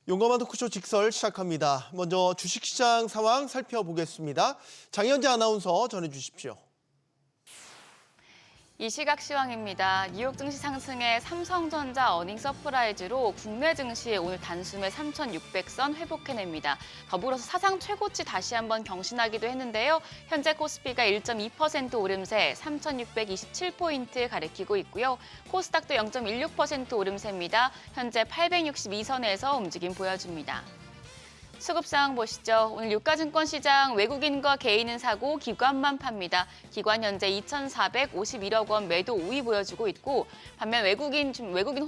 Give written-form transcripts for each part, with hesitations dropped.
용감한 토크쇼 직설 시작합니다. 먼저 주식시장 상황 살펴보겠습니다. 장현재 아나운서 전해주십시오. 이 시각 시황입니다. 뉴욕 증시 상승에 삼성전자 어닝 서프라이즈로 국내 증시 오늘 단숨에 3,600선 회복해냅니다. 더불어서 사상 최고치 다시 한번 경신하기도 했는데요. 현재 코스피가 1.2% 오름세 3,627포인트 가리키고 있고요. 코스닥도 0.16% 오름세입니다. 현재 862선에서 움직임 보여줍니다. 수급 상황 보시죠. 오늘 유가증권 시장 외국인과 개인은 사고 기관만 팝니다. 기관 현재 2,451억 원 매도 우위 보여주고 있고 반면 외국인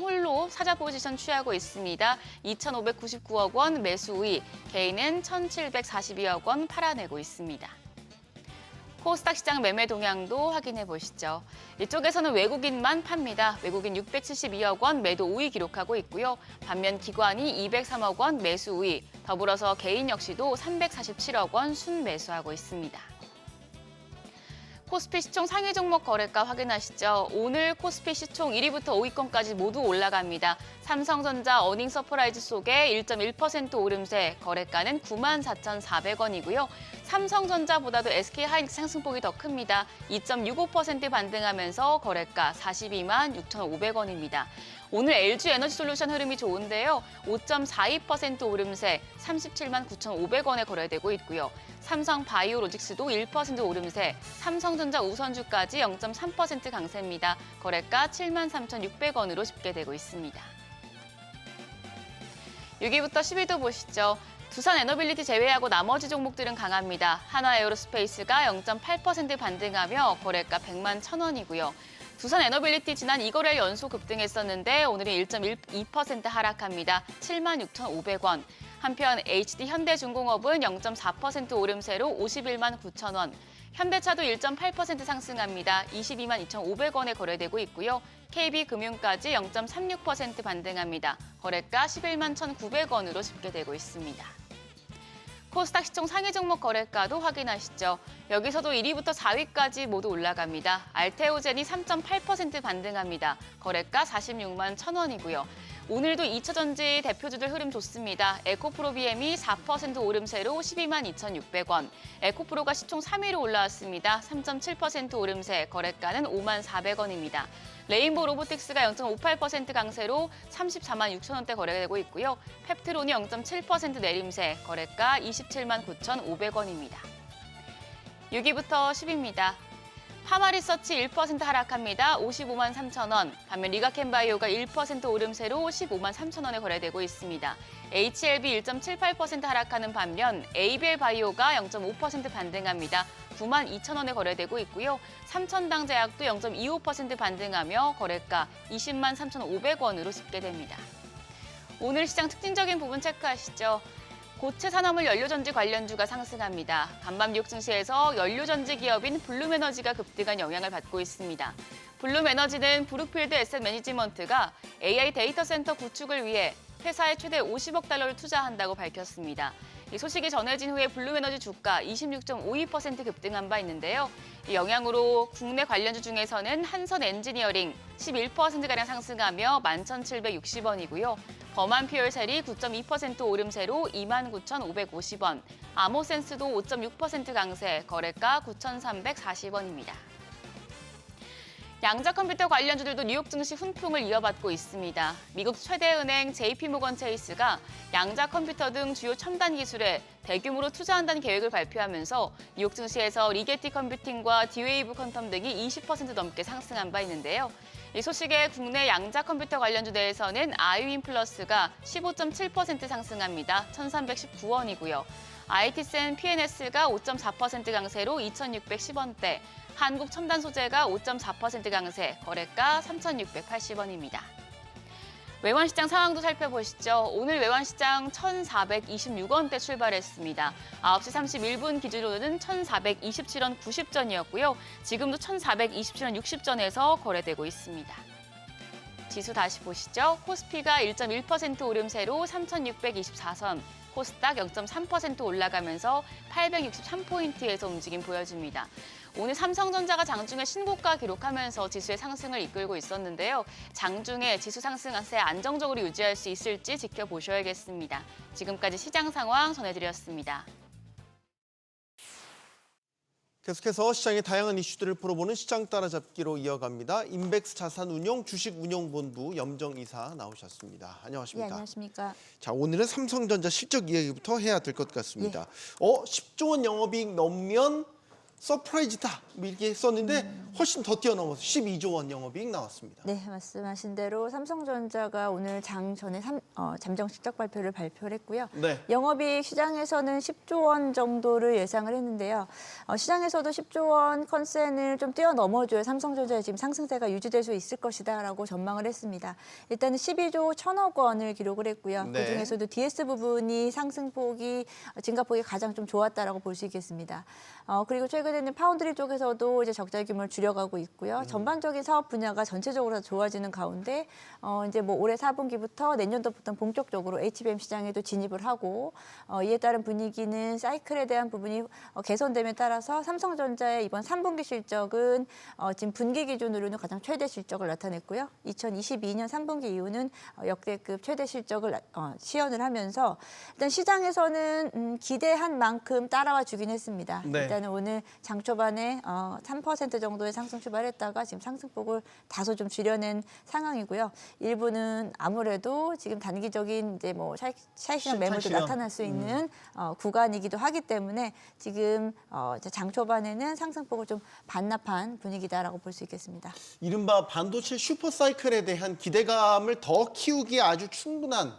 홀로 사자 포지션 취하고 있습니다. 2,599억 원 매수 우위, 개인은 1,742억 원 팔아내고 있습니다. 코스닥 시장 매매 동향도 확인해 보시죠. 이쪽에서는 외국인만 팝니다. 외국인 672억 원 매도 우위 기록하고 있고요. 반면 기관이 203억 원 매수 우위, 더불어서 개인 역시도 347억 원 순매수하고 있습니다. 코스피 시총 상위 종목 거래가 확인하시죠. 오늘 코스피 시총 1위부터 5위권까지 모두 올라갑니다. 삼성전자 어닝 서프라이즈 속에 1.1% 오름세, 거래가는 94,400원이고요. 삼성전자보다도 SK하이닉스 상승폭이 더 큽니다. 2.65% 반등하면서 거래가 42만 6,500원입니다. 오늘 LG에너지솔루션 흐름이 좋은데요. 5.42% 오름세 37만 9,500원에 거래되고 있고요. 삼성바이오로직스도 1% 오름세, 삼성전자 우선주까지 0.3% 강세입니다. 거래가 7만 3,600원으로 집계되고 있습니다. 6위부터 10위도 보시죠. 두산에너빌리티 제외하고 나머지 종목들은 강합니다. 한화에어로스페이스가 0.8% 반등하며 거래가 100만 1,000원이고요. 두산에너빌리티 지난 2거래일 연속 급등했었는데 오늘은 1.2% 하락합니다. 7만 6,500원. 한편 HD현대중공업은 0.4% 오름세로 51만 9천원. 현대차도 1.8% 상승합니다. 22만 2,500원에 거래되고 있고요. KB금융까지 0.36% 반등합니다. 거래가 11만 1,900원으로 집계되고 있습니다. 코스닥 시총 상위 종목 거래가도 확인하시죠. 여기서도 1위부터 4위까지 모두 올라갑니다. 알테오젠이 3.8% 반등합니다. 거래가 46만 1,000원이고요. 오늘도 2차전지 대표주들 흐름 좋습니다. 에코프로비엠이 4% 오름세로 12만 2,600원. 에코프로가 시총 3위로 올라왔습니다. 3.7% 오름세, 거래가는 5만 400원입니다. 레인보우 로보틱스가 0.58% 강세로 34만 6천원대 거래되고 있고요. 펩트론이 0.7% 내림세, 거래가 27만 9,500원입니다. 6위부터 10위입니다. 파마리서치 1% 하락합니다. 55만 3천원. 반면 리가켄바이오가 1% 오름세로 15만 3천원에 거래되고 있습니다. HLB 1.78% 하락하는 반면 ABL바이오가 0.5% 반등합니다. 9만 2천원에 거래되고 있고요. 삼천당제약도 0.25% 반등하며 거래가 20만 3,500원으로 집계됩니다. 오늘 시장 특징적인 부분 체크하시죠. 고체 산화물 연료전지 관련주가 상승합니다. 간밤 뉴욕 증시에서 연료전지 기업인 블룸에너지가 급등한 영향을 받고 있습니다. 블룸에너지는 브룩필드 에셋 매니지먼트가 AI 데이터 센터 구축을 위해 회사에 최대 50억 달러를 투자한다고 밝혔습니다. 이 소식이 전해진 후에 블룸에너지 주가 26.52% 급등한 바 있는데요. 이 영향으로 국내 관련주 중에서는 한선 엔지니어링 11%가량 상승하며 11,760원이고요. 범한퓨얼셀이 9.2% 오름세로 29,550원, 아모센스도 5.6% 강세, 거래가 9,340원입니다. 양자컴퓨터 관련주들도 뉴욕 증시 훈풍을 이어받고 있습니다. 미국 최대 은행 JP모건 체이스가 양자컴퓨터 등 주요 첨단 기술에 대규모로 투자한다는 계획을 발표하면서 뉴욕 증시에서 리게티 컴퓨팅과 D-웨이브 퀀텀 등이 20% 넘게 상승한 바 있는데요. 이 소식에 국내 양자컴퓨터 관련주 내에서는 아이윈플러스가 15.7% 상승합니다. 1,319원이고요. IT센 PNS가 5.4% 강세로 2,610원대, 한국첨단소재가 5.4% 강세, 거래가 3,680원입니다. 외환시장 상황도 살펴보시죠. 오늘 외환시장 1,426원대 출발했습니다. 9시 31분 기준으로는 1,427원 90전이었고요. 지금도 1,427원 60전에서 거래되고 있습니다. 지수 다시 보시죠. 코스피가 1.1% 오름세로 3,624선, 코스닥 0.3% 올라가면서 863포인트에서 움직임 보여줍니다. 오늘 삼성전자가 장중에 신고가 기록하면서 지수의 상승을 이끌고 있었는데요. 장중에 지수 상승세 안정적으로 유지할 수 있을지 지켜보셔야겠습니다. 지금까지 시장 상황 전해드렸습니다. 계속해서 시장의 다양한 이슈들을 풀어보는 시장 따라잡기로 이어갑니다. 인백스 자산운용 주식운용본부 염정이사 나오셨습니다. 안녕하십니까? 네, 안녕하십니까? 자, 오늘은 삼성전자 실적 이야기부터 해야 될 것 같습니다. 10조 원 영업이익 넘으면 서프라이즈다 뭐 이렇게 했었는데 훨씬 더 뛰어넘어서 12조 원 영업이익 나왔습니다. 네, 말씀하신 대로 삼성전자가 오늘 장 전에 잠정 실적 발표를 발표를 했고요. 네. 영업이익 시장에서는 10조 원 정도를 예상을 했는데요. 시장에서도 10조 원 컨센을 좀 뛰어넘어줘야 삼성전자의 지금 상승세가 유지될 수 있을 것이다라고 전망을 했습니다. 일단은 12조 1천억 원을 기록을 했고요. 네. 그중에서도 DS 부분이 상승폭이 증가폭이 가장 좀 좋았다라고 볼 수 있겠습니다. 그리고 최근에는 파운드리 쪽에서도 이제 적자 규모를 줄여가고 있고요. 전반적인 사업 분야가 전체적으로 좋아지는 가운데 이제 뭐 올해 4분기부터 내년도부터 본격적으로 HBM 시장에도 진입을 하고 이에 따른 분위기는 사이클에 대한 부분이 개선됨에 따라서 삼성전자의 이번 3분기 실적은 지금 분기 기준으로는 가장 최대 실적을 나타냈고요. 2022년 3분기 이후는 역대급 최대 실적을 시현을 하면서 일단 시장에서는 기대한 만큼 따라와 주긴 했습니다. 네. 일단은 오늘 장 초반에 3% 정도의 상승 출발했다가 지금 상승폭을 다소 좀 줄여낸 상황이고요. 일부는 아무래도 지금 단기적인 이제 뭐 차익시장 매물도 실탄 나타날 수 있는 구간이기도 하기 때문에 지금 이제 장 초반에는 상승폭을 좀 반납한 분위기다라고 볼 수 있겠습니다. 이른바 반도체 슈퍼사이클에 대한 기대감을 더 키우기에 아주 충분한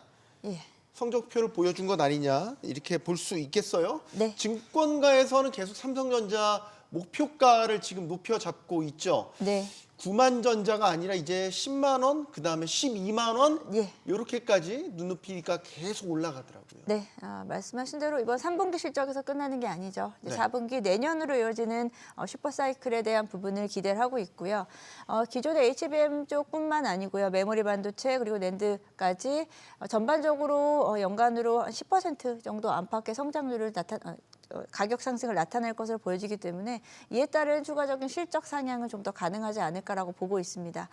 예. 성적표를 보여준 것 아니냐 이렇게 볼 수 있겠어요? 네. 증권가에서는 계속 삼성전자 목표가를 지금 높여 잡고 있죠. 네. 9만 전자가 아니라 이제 10만 원, 그다음에 12만 원 예. 이렇게까지 눈높이가 계속 올라가더라고요. 네, 말씀하신 대로 이번 3분기 실적에서 끝나는 게 아니죠. 이제 네. 4분기 내년으로 이어지는 슈퍼사이클에 대한 부분을 기대를 하고 있고요. 기존의 HBM 쪽뿐만 아니고요. 메모리 반도체 그리고 낸드까지 전반적으로 연간으로 한 10% 정도 안팎의 성장률을 가격 상승을 나타낼 것으로 보여지기 때문에 이에 따른 추가적인 실적 상향은 좀 더 가능하지 않을까라고 보고 있습니다.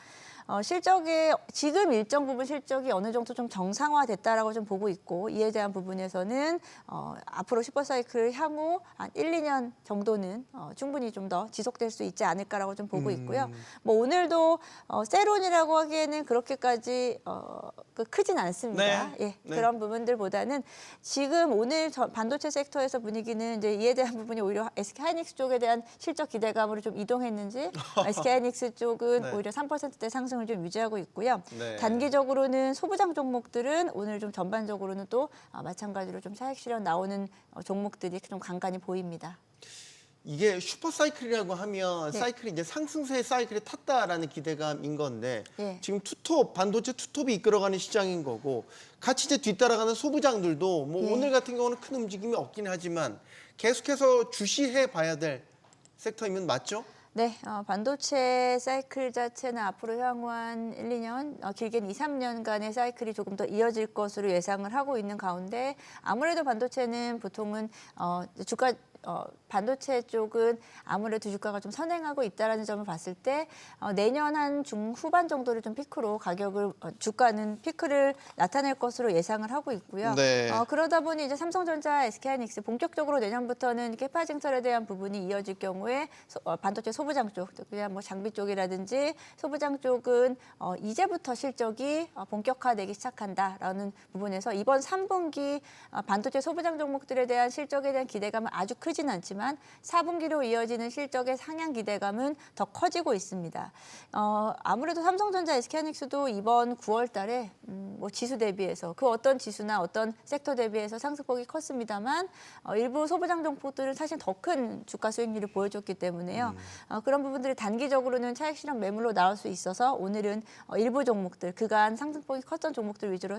실적의 지금 일정 부분 실적이 어느 정도 좀 정상화됐다라고 좀 보고 있고 이에 대한 부분에서는 앞으로 슈퍼사이클 향후 한 1, 2년 정도는 충분히 좀 더 지속될 수 있지 않을까라고 좀 보고 있고요. 뭐 오늘도 세론이라고 하기에는 그렇게까지 크진 않습니다. 네. 예, 네. 그런 부분들보다는 지금 오늘 반도체 섹터에서 분위기는 이제 이에 대한 부분이 오히려 SK하이닉스 쪽에 대한 실적 기대감으로 좀 이동했는지 SK하이닉스 쪽은 네. 오히려 3%대 상승을 좀 유지하고 있고요. 네. 단기적으로는 소부장 종목들은 오늘 좀 전반적으로는 또 마찬가지로 좀 차익 실현 나오는 종목들이 좀 간간히 보입니다. 이게 슈퍼사이클이라고 하면 네. 사이클이 이제 상승세의 사이클에 탔다라는 기대감인 건데 네. 지금 투톱, 반도체 투톱이 이끌어가는 시장인 거고 같이 이제 뒤따라가는 소부장들도 뭐 네. 오늘 같은 경우는 큰 움직임이 없긴 하지만 계속해서 주시해 봐야 될 섹터이면 맞죠? 네, 반도체 사이클 자체는 앞으로 향후 한 1, 2년, 길게는 2, 3년간의 사이클이 조금 더 이어질 것으로 예상을 하고 있는 가운데 아무래도 반도체는 보통은 반도체 쪽은 아무래도 주가가 좀 선행하고 있다는 점을 봤을 때 내년 한 중후반 정도를 좀 피크로 주가는 피크를 나타낼 것으로 예상을 하고 있고요. 네. 그러다 보니 이제 삼성전자, SK하이닉스 본격적으로 내년부터는 캐파 증설에 대한 부분이 이어질 경우에 반도체 소부장 쪽, 그냥 뭐 장비 쪽이라든지 소부장 쪽은 이제부터 실적이 본격화되기 시작한다라는 부분에서 이번 3분기 반도체 소부장 종목들에 대한 실적에 대한 기대감은 아주 크진 않지만 4분기로 이어지는 실적의 상향 기대감은 더 커지고 있습니다. 아무래도 삼성전자, SK하이닉스도 이번 9월 달에 뭐 지수 대비해서 그 어떤 지수나 어떤 섹터 대비해서 상승폭이 컸습니다만 일부 소부장 종목들은 사실 더 큰 주가 수익률을 보여줬기 때문에요. 그런 부분들이 단기적으로는 차익 실현 매물로 나올 수 있어서 오늘은 일부 종목들, 그간 상승폭이 컸던 종목들 위주로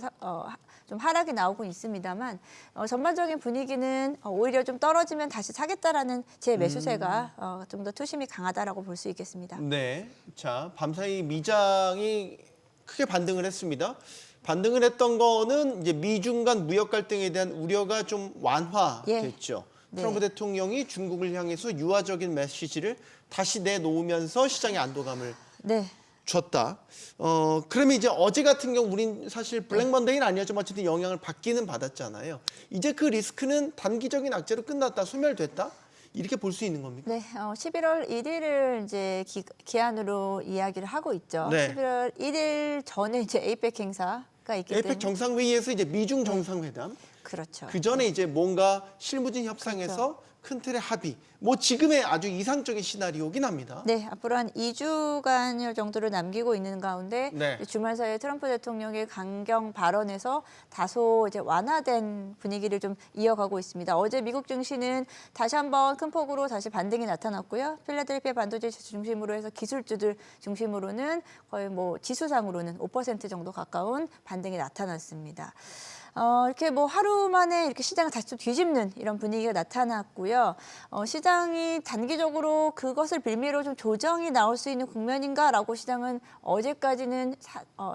좀 하락이 나오고 있습니다만 전반적인 분위기는 오히려 좀 떨어지면 다시 사겠다라는 제 매수세가 좀 더 투심이 강하다라고 볼 수 있겠습니다. 네. 자, 밤사이 미장이 크게 반등을 했습니다. 반등을 했던 거는 이제 미중 간 무역 갈등에 대한 우려가 좀 완화됐죠. 네. 트럼프 대통령이 중국을 향해서 유화적인 메시지를 다시 내놓으면서 시장에 안도감을 네. 줬다. 그러면 이제 어제 같은 경우 우린 사실 블랙 먼데이는 아니었지만 어쨌든 영향을 받기는 받았잖아요. 이제 그 리스크는 단기적인 악재로 끝났다, 소멸됐다. 이렇게 볼 수 있는 겁니까? 네, 11월 1일을 이제 기한으로 이야기를 하고 있죠. 네. 11월 1일 전에 이제 에이펙 행사가 있기 때문에 에이펙 정상회의에서 이제 미중 정상회담. 그렇죠. 그 전에 이제 뭔가 실무진 협상에서 큰 틀의 합의. 뭐 지금의 아주 이상적인 시나리오긴 합니다. 네, 앞으로 한 2주간 정도를 남기고 있는 가운데 네. 이제 주말 사이에 트럼프 대통령의 강경 발언에서 다소 이제 완화된 분위기를 좀 이어가고 있습니다. 어제 미국 증시는 다시 한번 큰 폭으로 다시 반등이 나타났고요. 필라델피아 반도체 중심으로 해서 기술주들 중심으로는 거의 뭐 지수상으로는 5% 정도 가까운 반등이 나타났습니다. 이렇게 뭐 하루 만에 이렇게 시장을 다시 좀 뒤집는 이런 분위기가 나타났고요. 시장이 단기적으로 그것을 빌미로 좀 조정이 나올 수 있는 국면인가라고 시장은 어제까지는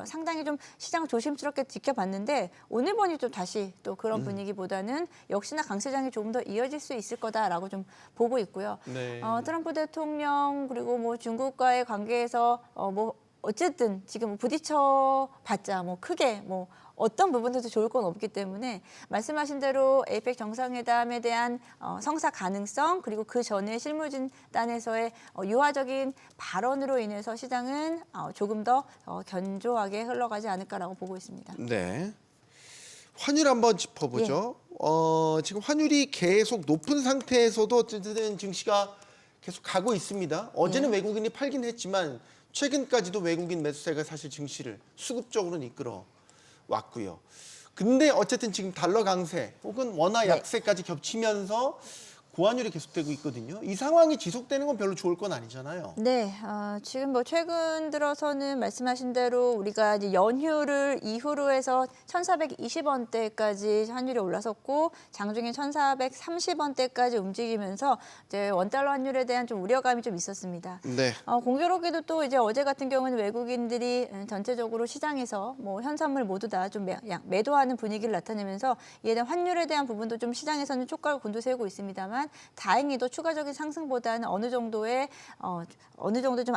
상당히 좀 시장을 조심스럽게 지켜봤는데 오늘 보니 좀 다시 또 그런 분위기보다는 역시나 강세장이 조금 더 이어질 수 있을 거다라고 좀 보고 있고요. 네. 트럼프 대통령 그리고 뭐 중국과의 관계에서 뭐 어쨌든 지금 부딪혀 봤자 뭐 크게 뭐 어떤 부분에도 좋을 건 없기 때문에 말씀하신 대로 에이펙 정상회담에 대한 성사 가능성 그리고 그 전에 실무진단에서의 유화적인 발언으로 인해서 시장은 조금 더 견조하게 흘러가지 않을까라고 보고 있습니다. 네. 환율 한번 짚어보죠. 지금 환율이 계속 높은 상태에서도 어쨌든 증시가 계속 가고 있습니다. 어제는 외국인이 팔긴 했지만 최근까지도 외국인 매수세가 사실 증시를 수급적으로는 이끌어 왔고요. 근데 어쨌든 지금 달러 강세 혹은 원화 약세까지 겹치면서 고환율이 계속되고 있거든요. 이 상황이 지속되는 건 별로 좋을 건 아니잖아요. 네, 지금 뭐 최근 들어서는 말씀하신 대로 우리가 이제 연휴를 이후로 해서 1,420원대까지 환율이 올라섰고 장중에 1,430원대까지 움직이면서 이제 원달러 환율에 대한 좀 우려감이 좀 있었습니다. 네. 공교롭게도 또 이제 어제 같은 경우는 외국인들이 전체적으로 시장에서 뭐 현선물 모두 다 좀 매도하는 분위기를 나타내면서 이에 대한 환율에 대한 부분도 좀 시장에서는 촉각을 곤두세우고 있습니다만 다행히도 추가적인 상승보다는 어느 정도 좀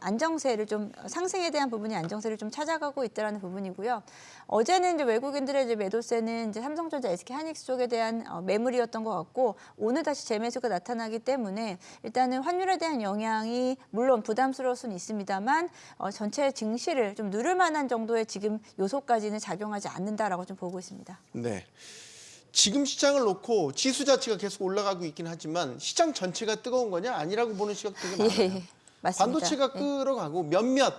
안정세를 좀 상승에 대한 부분이 안정세를 좀 찾아가고 있다라는 부분이고요. 어제는 이제 외국인들의 이제 매도세는 이제 삼성전자, SK하이닉스 쪽에 대한 매물이었던 것 같고 오늘 다시 재매수가 나타나기 때문에 일단은 환율에 대한 영향이 물론 부담스러울 수는 있습니다만 전체 증시를 좀 누를 만한 정도의 지금 요소까지는 작용하지 않는다라고 좀 보고 있습니다. 네. 지금 시장을 놓고 지수 자체가 계속 올라가고 있긴 하지만 시장 전체가 뜨거운 거냐 아니라고 보는 시각 되게 많아요. 예, 맞습니다. 반도체가 끌어가고 몇몇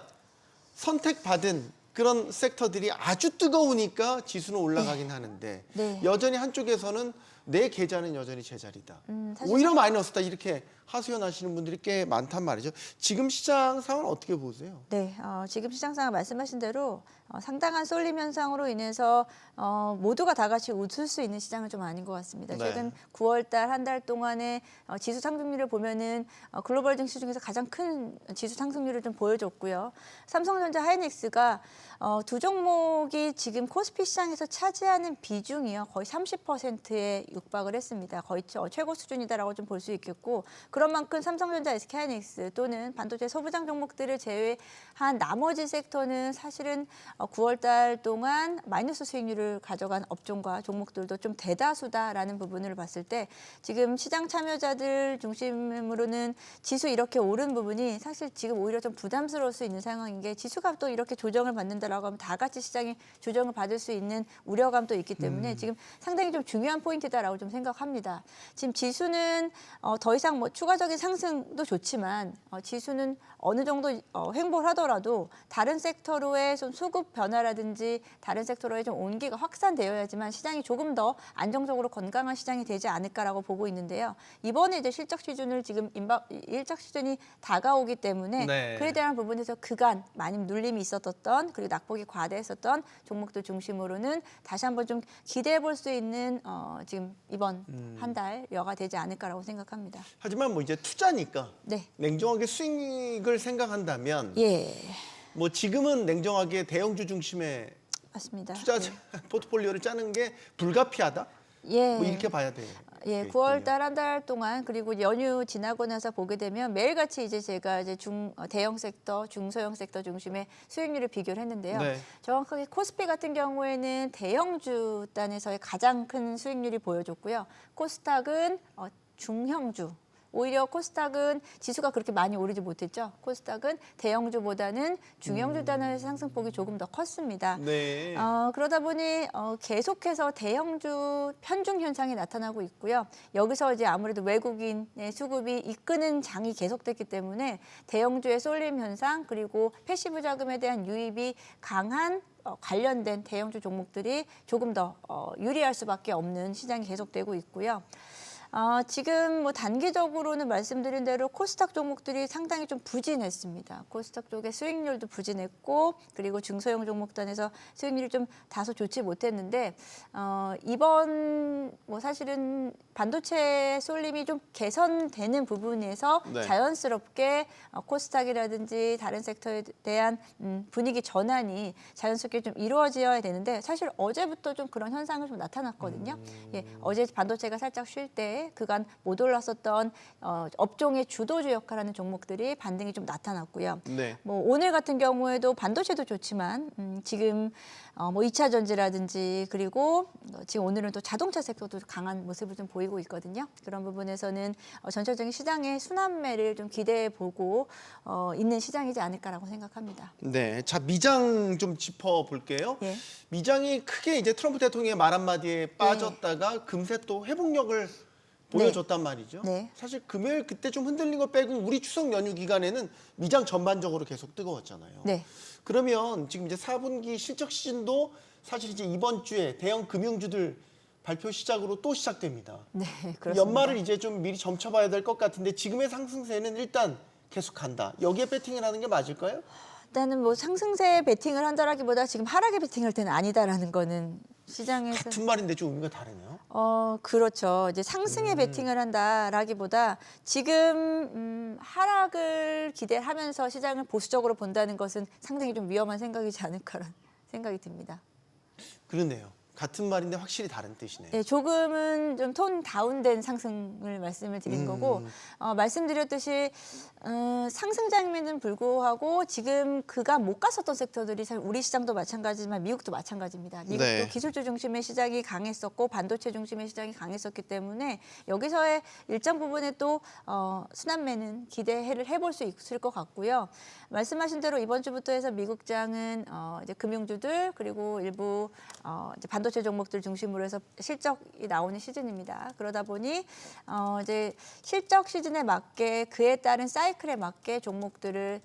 선택받은 그런 섹터들이 아주 뜨거우니까 지수는 올라가긴 하는데 네. 여전히 한쪽에서는 내 계좌는 여전히 제자리다. 사실 오히려 마이너스다 이렇게 하소연하시는 분들이 꽤 많단 말이죠. 지금 시장 상황은 어떻게 보세요? 네, 지금 시장 상황 말씀하신 대로 상당한 쏠림 현상으로 인해서 모두가 다 같이 웃을 수 있는 시장은 좀 아닌 것 같습니다. 네. 최근 9월달 한 달 동안의 지수 상승률을 보면은 글로벌 증시 중에서 가장 큰 지수 상승률을 좀 보여줬고요. 삼성전자, 하이닉스가 두 종목이 지금 코스피 시장에서 차지하는 비중이요 거의 30%에 육박을 했습니다. 거의 최고 수준이다라고 좀 볼 수 있겠고 그런 만큼 삼성전자, SK하이닉스 또는 반도체 소부장 종목들을 제외한 나머지 섹터는 사실은 9월달 동안 마이너스 수익률을 가져간 업종과 종목들도 좀 대다수다라는 부분을 봤을 때 지금 시장 참여자들 중심으로는 지수 이렇게 오른 부분이 사실 지금 오히려 좀 부담스러울 수 있는 상황인 게 지수가 또 이렇게 조정을 받는다라고 하면 다 같이 시장이 조정을 받을 수 있는 우려감도 있기 때문에 지금 상당히 좀 중요한 포인트다라고 좀 생각합니다. 지금 지수는 더 이상 뭐 추가적인 상승도 좋지만 지수는 어느 정도 횡보를 하더라도 다른 섹터로의 좀 수급 변화라든지 다른 섹터로의 좀 온기가 확산되어야지만 시장이 조금 더 안정적으로 건강한 시장이 되지 않을까라고 보고 있는데요. 이번에 이제 실적 시즌을 지금 일적 시즌이 다가오기 때문에 네. 그에 대한 부분에서 그간 많이 눌림이 있었던 그리고 낙폭이 과대했었던 종목들 중심으로는 다시 한번 좀 기대해 볼 수 있는 지금 이번 한 달여가 되지 않을까라고 생각합니다. 하지만 뭐 이제 투자니까 네. 냉정하게 수익을 생각한다면 예. 뭐 지금은 냉정하게 대형주 중심의 맞습니다. 투자 예. 포트폴리오를 짜는 게 불가피하다. 예. 뭐 이렇게 봐야 돼요. 예, 9월 달 한 달 동안 그리고 연휴 지나고 나서 보게 되면 매일같이 이제 제가 이제 대형 섹터, 중소형 섹터 중심의 수익률을 비교를 했는데요. 네. 정확하게 코스피 같은 경우에는 대형주 단에서의 가장 큰 수익률이 보여줬고요. 코스닥은 중형주. 오히려 코스닥은 지수가 그렇게 많이 오르지 못했죠. 코스닥은 대형주보다는 중형주 단에서 상승폭이 조금 더 컸습니다. 네. 그러다 보니 계속해서 대형주 편중 현상이 나타나고 있고요. 여기서 이제 아무래도 외국인의 수급이 이끄는 장이 계속됐기 때문에 대형주의 쏠림 현상 그리고 패시브 자금에 대한 유입이 강한 관련된 대형주 종목들이 조금 더 유리할 수밖에 없는 시장이 계속되고 있고요. 지금 뭐 단기적으로는 말씀드린 대로 코스닥 종목들이 상당히 좀 부진했습니다. 코스닥 쪽의 수익률도 부진했고 그리고 중소형 종목단에서 수익률이 좀 다소 좋지 못했는데 이번 뭐 사실은 반도체 쏠림이 좀 개선되는 부분에서 네. 자연스럽게 코스닥이라든지 다른 섹터에 대한 분위기 전환이 자연스럽게 좀 이루어져야 되는데 사실 어제부터 좀 그런 현상이 좀 나타났거든요. 예, 어제 반도체가 살짝 쉴 때 그간 못 올랐었던 업종의 주도주 역할하는 종목들이 반등이 좀 나타났고요. 네. 뭐 오늘 같은 경우에도 반도체도 좋지만 지금 뭐 2차 전지라든지 그리고 지금 오늘은 또 자동차 섹터도 강한 모습을 좀 보이고 있거든요. 그런 부분에서는 전체적인 시장의 순환매를 좀 기대해 보고 있는 시장이지 않을까라고 생각합니다. 네, 자 미장 좀 짚어볼게요. 예. 미장이 크게 이제 트럼프 대통령의 말 한마디에 빠졌다가 금세 또 회복력을 보여줬단 말이죠. 네. 사실 금요일 그때 좀 흔들린 거 빼고 우리 추석 연휴 기간에는 미장 전반적으로 계속 뜨거웠잖아요. 네. 그러면 지금 이제 4분기 실적 시즌도 사실 이제 이번 주에 대형 금융주들 발표 시작으로 또 시작됩니다. 네, 그렇습니다. 연말을 이제 좀 미리 점쳐봐야 될 것 같은데 지금의 상승세는 일단 계속 간다. 여기에 배팅을 하는 게 맞을까요? 일단은 뭐 상승세에 베팅을 한다라기보다 지금 하락에 베팅할 때는 아니다라는 거는 시장에서 같은 말인데 좀 의미가 다르네요. 그렇죠. 이제 상승에 베팅을 한다라기보다 지금 하락을 기대하면서 시장을 보수적으로 본다는 것은 상당히 좀 위험한 생각이지 않을까라는 생각이 듭니다. 그러네요. 같은 말인데 확실히 다른 뜻이네요. 네, 조금은 좀 톤 다운된 상승을 말씀을 드린 거고 말씀드렸듯이 상승장임에는 불구하고 지금 그간 못 갔었던 섹터들이 사실 우리 시장도 마찬가지지만 미국도 마찬가지입니다. 미국도 네. 기술주 중심의 시장이 강했었고 반도체 중심의 시장이 강했었기 때문에 여기서의 일정 부분에 또 순환매는 기대를 해볼 수 있을 것 같고요. 말씀하신 대로 이번 주부터 해서 미국장은 이제 금융주들 그리고 일부 이제 반도체 종목들 중심으로 해서 실적이 나오는 시즌입니다. 그러다 보니 이제 실적 시즌에 맞게 그에 따른 사이클에 맞게 종목들을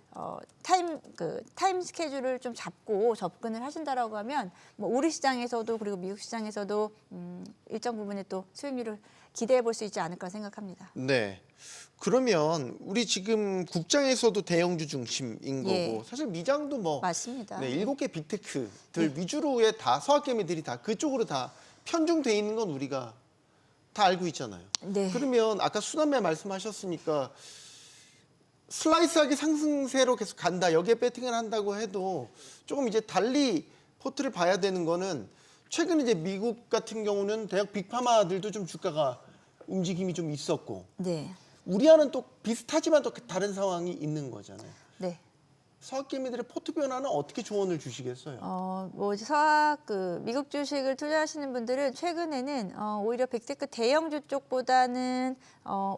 타임 스케줄을 좀 잡고 접근을 하신다라고 하면 뭐 우리 시장에서도 그리고 미국 시장에서도 일정 부분에 또 수익률을 기대해 볼 수 있지 않을까 생각합니다. 네. 그러면 우리 지금 국장에서도 대형주 중심인 거고 예. 사실 미장도 뭐 맞습니다. 네, 7개 빅테크들 위주로의 다 서학개미들이 다 그쪽으로 다 편중돼 있는 건 우리가 다 알고 있잖아요. 네. 그러면 아까 순환매 말씀하셨으니까 슬라이스하게 상승세로 계속 간다. 여기에 배팅을 한다고 해도 조금 이제 달리 포트를 봐야 되는 거는 최근 이제 미국 같은 경우는 대학 빅파마들도 좀 주가가 움직임이 좀 있었고 네. 우리와는 또 비슷하지만 또 다른 상황이 있는 거잖아요. 네. 서학개미들의 포트 변화는 어떻게 조언을 주시겠어요? 뭐 미국 주식을 투자하시는 분들은 최근에는 오히려 빅테크 대형주 쪽보다는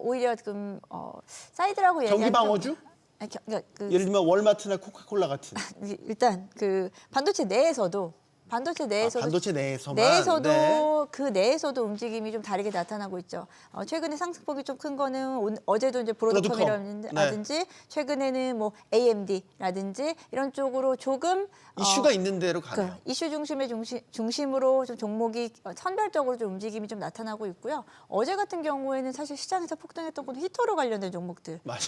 오히려 지금 사이드라고 얘기하는 전기방어주? 그러니까 예를 들면 월마트나 코카콜라 같은. 일단 그 반도체 내에서도 반도체 내에서도 네. 그 내에서도 움직임이 좀 다르게 나타나고 있죠. 최근에 상승폭이 좀 큰 거는 어제도 이제 브로드컴이라든지 최근에는 뭐 AMD라든지 이런 쪽으로 조금 이슈가 있는 대로 가네요. 이슈 중심으로 좀 종목이 선별적으로 좀 움직임이 좀 나타나고 있고요. 어제 같은 경우에는 사실 시장에서 폭등했던 건 히터로 관련된 종목들. 맞아요.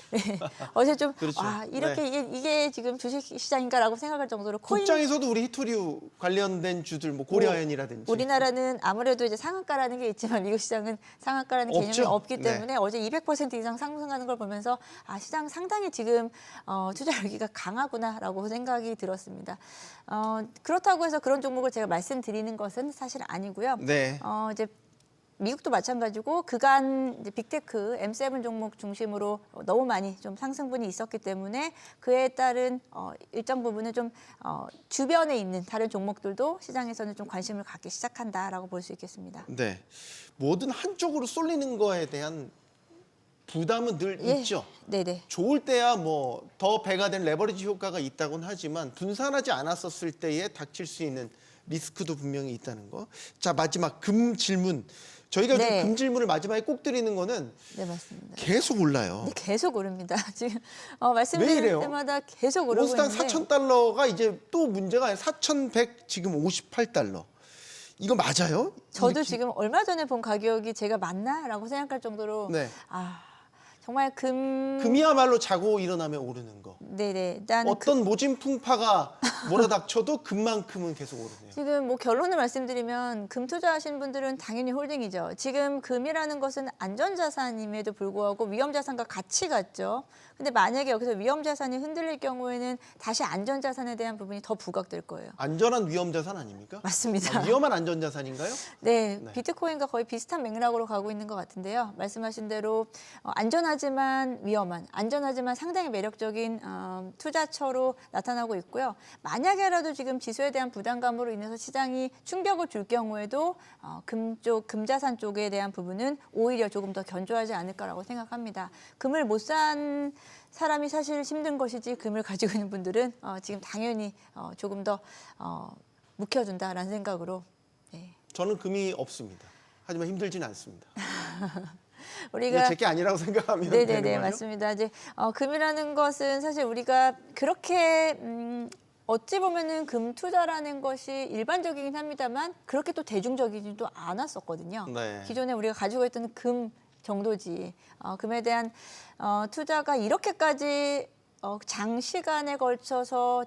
어제 좀 그렇죠. 이렇게 이게 지금 주식 시장인가라고 생각할 정도로 국장에서도 우리 히토류 관련된 주들 뭐 고려아연이라든지 우리나라는 아무래도 이제 상한가라는 게 있지만 미국 시장은 상한가라는 개념이 없죠. 없기 네. 때문에 어제 200% 이상 상승하는 걸 보면서 시장 상당히 지금 투자 열기가 강하구나라고 생각이 들었습니다. 그렇다고 해서 그런 종목을 제가 말씀드리는 것은 사실 아니고요. 네. 이제 미국도 마찬가지고 그간 이제 빅테크 M7 종목 중심으로 너무 많이 좀 상승분이 있었기 때문에 그에 따른 일정 부분은 좀 주변에 있는 다른 종목들도 시장에서는 좀 관심을 갖기 시작한다라고 볼 수 있겠습니다. 네, 뭐든 한쪽으로 쏠리는 거에 대한 부담은 늘 있죠. 네네. 좋을 때야 뭐 더 배가 된 레버리지 효과가 있다고는 하지만 분산하지 않았었을 때에 닥칠 수 있는 리스크도 분명히 있다는 거. 자, 마지막 금 질문. 저희가 네. 금 질문을 마지막에 꼭 드리는 거는 네, 맞습니다. 계속 올라요. 네, 계속 오릅니다. 지금 왜 말씀드릴 이래요? 때마다 계속 오르고 온스당 있는데 4,000달러가 이제 또 문제가 아니라 4,100 지금 58달러. 이거 맞아요? 저도 이렇게? 지금 얼마 전에 본 가격이 제가 맞나라고 생각할 정도로 네. 정말 금이야말로 자고 일어나면 오르는 거. 네네. 일단 어떤 모진 풍파가 몰아닥쳐도 금만큼은 계속 오르네요. 지금 뭐 결론을 말씀드리면 금 투자하시는 분들은 당연히 홀딩이죠. 지금 금이라는 것은 안전자산임에도 불구하고 위험자산과 같이 갔죠. 근데 만약에 여기서 위험자산이 흔들릴 경우에는 다시 안전자산에 대한 부분이 더 부각될 거예요. 안전한 위험자산 아닙니까? 맞습니다. 위험한 안전자산인가요? 네, 네. 비트코인과 거의 비슷한 맥락으로 가고 있는 것 같은데요. 말씀하신 대로 안전하지만 위험한, 안전하지만 상당히 매력적인 투자처로 나타나고 있고요. 만약에라도 지금 지수에 대한 부담감으로 인해서 시장이 충격을 줄 경우에도 금자산 쪽에 대한 부분은 오히려 조금 더 견조하지 않을까라고 생각합니다. 금을 못 산 사람이 사실 힘든 것이지 금을 가지고 있는 분들은 지금 당연히 조금 더 묵혀준다라는 생각으로. 네. 저는 금이 없습니다. 하지만 힘들지는 않습니다. 우리가 제게 아니라고 생각하면 네네네 되는 거죠? 맞습니다. 이제 금이라는 것은 사실 우리가 그렇게 어찌 보면은 금 투자라는 것이 일반적이긴 합니다만 그렇게 또 대중적이지도 않았었거든요. 네. 기존에 우리가 가지고 있던 금 정도지 금에 대한 투자가 이렇게까지 장시간에 걸쳐서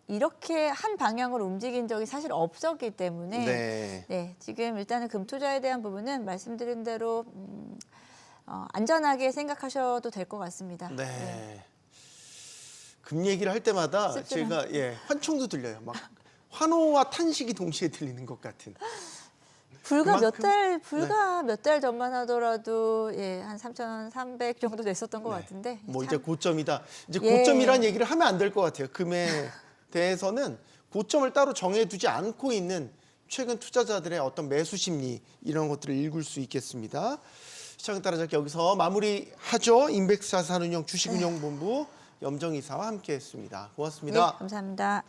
이렇게 한 방향으로 움직인 적이 사실 없었기 때문에 네. 지금 일단은 금 투자에 대한 부분은 말씀드린 대로 안전하게 생각하셔도 될 것 같습니다. 네. 금 얘기를 할 때마다 씁쓸한. 제가 환청도 들려요. 막 환호와 탄식이 동시에 들리는 것 같은. 불과 그만큼- 몇 달 전만 하더라도 한 3,300 정도 됐었던 것 네. 같은데 뭐 참 이제 고점이다. 이제 예. 고점이란 얘기를 하면 안 될 것 같아요. 금에 대해서는 고점을 따로 정해두지 않고 있는 최근 투자자들의 어떤 매수 심리 이런 것들을 읽을 수 있겠습니다. 시장 따라잡기 여기서 마무리하죠. 인백스 자산운용 주식운용본부 염정이사와 함께했습니다. 네, 고맙습니다. 감사합니다.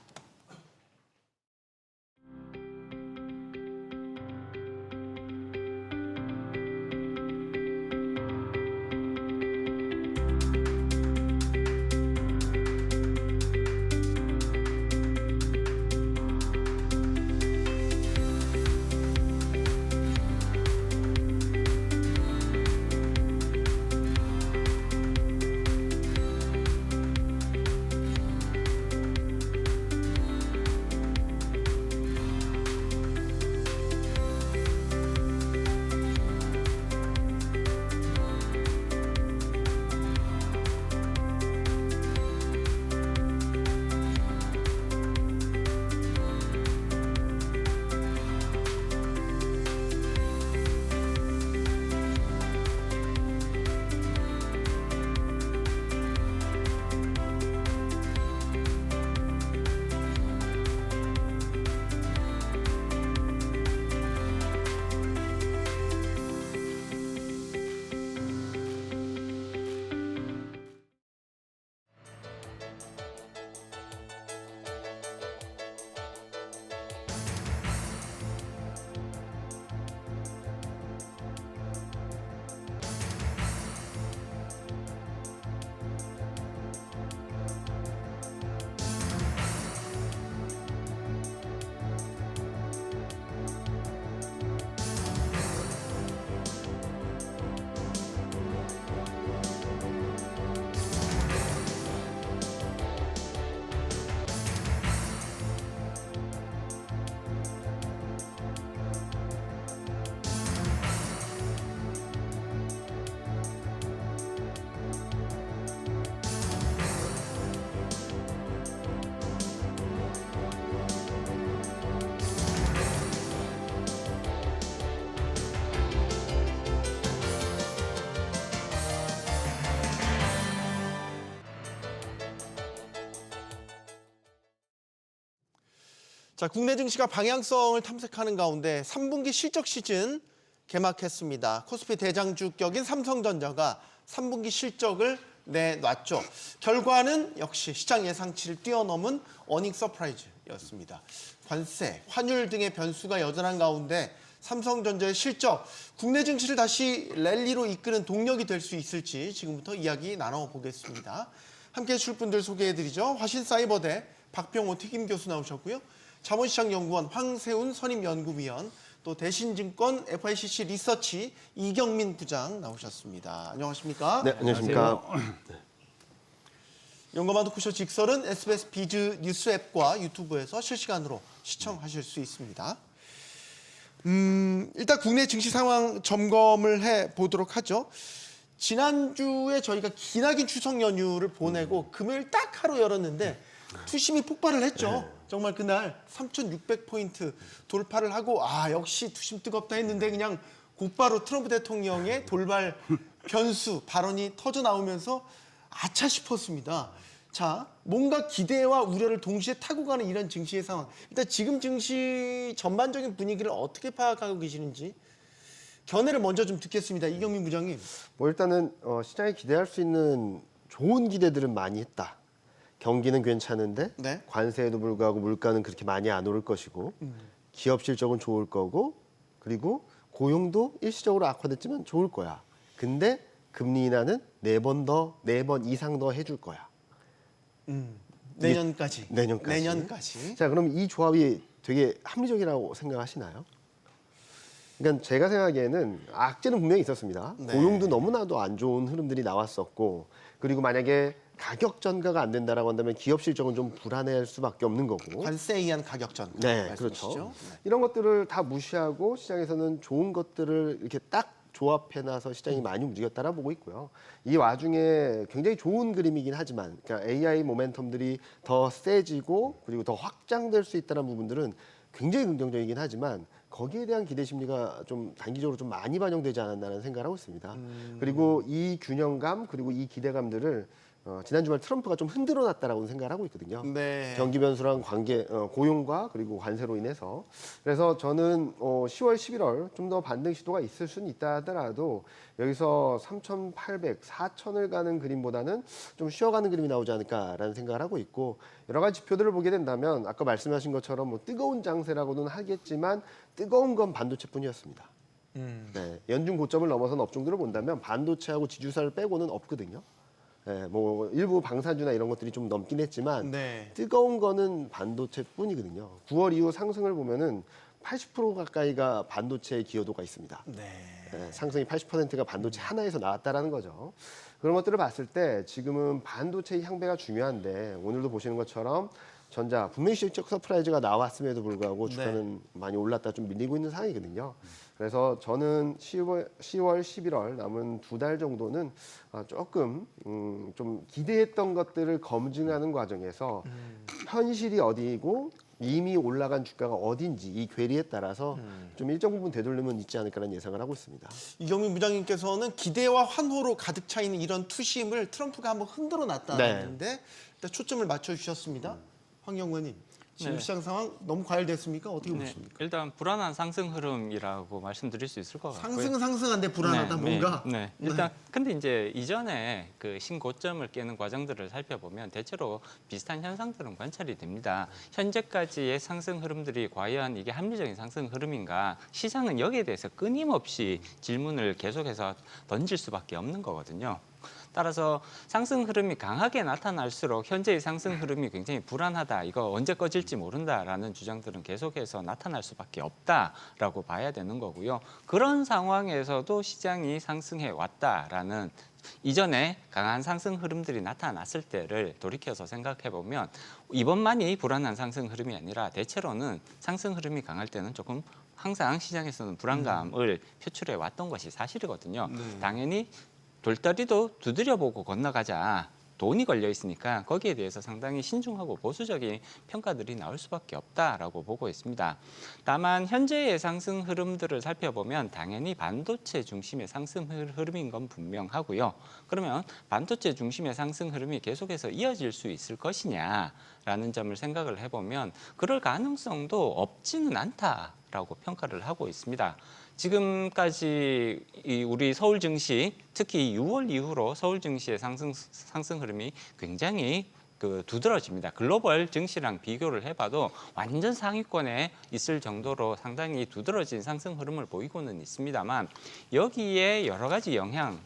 자, 국내 증시가 방향성을 탐색하는 가운데 3분기 실적 시즌 개막했습니다. 코스피 대장주격인 삼성전자가 3분기 실적을 내놨죠. 결과는 역시 시장 예상치를 뛰어넘은 어닝 서프라이즈였습니다. 관세, 환율 등의 변수가 여전한 가운데 삼성전자의 실적, 국내 증시를 다시 랠리로 이끄는 동력이 될 수 있을지 지금부터 이야기 나눠보겠습니다. 함께해 주실 분들 소개해드리죠. 화신사이버대 박병호 특임 교수 나오셨고요. 자본시장연구원 황세훈 선임연구위원, 또 대신증권 FICC 리서치 이경민 부장 나오셨습니다. 안녕하십니까? 네, 안녕하십니까? 연구만 토크쇼 직설은 SBS 비즈 뉴스 앱과 유튜브에서 실시간으로 시청하실 수 있습니다. 일단 국내 증시 상황 점검을 해보도록 하죠. 지난주에 저희가 기나긴 추석 연휴를 보내고 금요일 딱 하루 열었는데 투심이 폭발을 했죠. 정말 그날 3,600포인트 돌파를 하고 역시 투심 뜨겁다 했는데 그냥 곧바로 트럼프 대통령의 돌발 변수 발언이 터져 나오면서 아차 싶었습니다. 자, 뭔가 기대와 우려를 동시에 타고 가는 이런 증시의 상황. 일단 지금 증시 전반적인 분위기를 어떻게 파악하고 계시는지 견해를 먼저 좀 듣겠습니다. 이경민 부장님. 뭐 일단은 시장이 기대할 수 있는 좋은 기대들은 많이 했다. 경기는 괜찮은데 네. 관세에도 불구하고 물가는 그렇게 많이 안 오를 것이고 기업 실적은 좋을 거고 그리고 고용도 일시적으로 악화됐지만 좋을 거야. 근데 금리 인하는 4번 이상 더 해줄 거야. 내년까지. 내년까지. 자, 그럼 이 조합이 되게 합리적이라고 생각하시나요? 그러니까 제가 생각하기에는 악재는 분명히 있었습니다. 네. 고용도 너무나도 안 좋은 흐름들이 나왔었고 그리고 만약에 가격 전가가 안 된다라고 한다면 기업 실적은 좀 불안해할 수밖에 없는 거고. 관세에 의한 가격 전가. 네, 말씀이시죠? 그렇죠. 이런 것들을 다 무시하고 시장에서는 좋은 것들을 이렇게 딱 조합해놔서 시장이 많이 움직였다라 보고 있고요. 이 와중에 굉장히 좋은 그림이긴 하지만, 그러니까 AI 모멘텀들이 더 세지고 그리고 더 확장될 수 있다는 부분들은 굉장히 긍정적이긴 하지만 거기에 대한 기대 심리가 좀 단기적으로 좀 많이 반영되지 않았나라는 생각을 하고 있습니다. 그리고 이 균형감 그리고 이 기대감들을 지난 주말 트럼프가 좀 흔들어 놨다라고 생각을 하고 있거든요. 네. 경기 변수랑 관계, 고용과 그리고 관세로 인해서. 그래서 저는 10월, 11월 좀 더 반등 시도가 있을 수는 있다 하더라도 여기서 3,800, 4,000을 가는 그림보다는 좀 쉬어가는 그림이 나오지 않을까라는 생각을 하고 있고 여러 가지 지표들을 보게 된다면 아까 말씀하신 것처럼 뭐 뜨거운 장세라고는 하겠지만 뜨거운 건 반도체뿐이었습니다. 네, 연중 고점을 넘어선 업종들을 본다면 반도체하고 지주사를 빼고는 없거든요. 네, 뭐 일부 방산주나 이런 것들이 좀 넘긴 했지만 네. 뜨거운 거는 반도체뿐이거든요. 9월 이후 상승을 보면은 80% 가까이가 반도체의 기여도가 있습니다. 네. 네, 상승이 80%가 반도체 하나에서 나왔다라는 거죠. 그런 것들을 봤을 때 지금은 반도체의 향배가 중요한데 오늘도 보시는 것처럼 전자 분명히 실적 서프라이즈가 나왔음에도 불구하고 주가는 많이 올랐다 좀 밀리고 있는 상황이거든요. 그래서 저는 10월, 11월 남은 2달 정도는 조금 좀 기대했던 것들을 검증하는 과정에서 현실이 어디이고 이미 올라간 주가가 어딘지 이 괴리에 따라서 좀 일정 부분 되돌림은 있지 않을까라는 예상을 하고 있습니다. 이경민 부장님께서는 기대와 환호로 가득 차 있는 이런 투심을 트럼프가 한번 흔들어 놨다는데 일단 초점을 맞춰 주셨습니다. 황경무님, 지금 네. 시장 상황 너무 과열됐습니까? 어떻게 보십니까? 일단 불안한 상승 흐름이라고 말씀드릴 수 있을 것 같고요. 상승은 상승한데 불안하다 뭔가. 네. 일단 근데 이제 이전에 그 신고점을 깨는 과정들을 살펴보면 대체로 비슷한 현상들은 관찰이 됩니다. 현재까지의 상승 흐름들이 과연 이게 합리적인 상승 흐름인가? 시장은 여기에 대해서 끊임없이 질문을 계속해서 던질 수밖에 없는 거거든요. 따라서 상승 흐름이 강하게 나타날수록 현재의 상승 흐름이 굉장히 불안하다. 이거 언제 꺼질지 모른다라는 주장들은 계속해서 나타날 수밖에 없다라고 봐야 되는 거고요. 그런 상황에서도 시장이 상승해 왔다라는 이전에 강한 상승 흐름들이 나타났을 때를 돌이켜서 생각해 보면 이번만이 불안한 상승 흐름이 아니라 대체로는 상승 흐름이 강할 때는 조금 항상 시장에서는 불안감을 표출해 왔던 것이 사실이거든요. 당연히 돌다리도 두드려보고 건너가자. 돈이 걸려 있으니까 거기에 대해서 상당히 신중하고 보수적인 평가들이 나올 수밖에 없다라고 보고 있습니다. 다만 현재의 상승 흐름들을 살펴보면 당연히 반도체 중심의 상승 흐름인 건 분명하고요. 그러면 반도체 중심의 상승 흐름이 계속해서 이어질 수 있을 것이냐라는 점을 생각을 해보면 그럴 가능성도 없지는 않다라고 평가를 하고 있습니다. 지금까지 우리 서울 증시, 특히 6월 이후로 서울 증시의 상승 흐름이 굉장히 두드러집니다. 글로벌 증시랑 비교를 해봐도 완전 상위권에 있을 정도로 상당히 두드러진 상승 흐름을 보이고는 있습니다만 여기에 여러 가지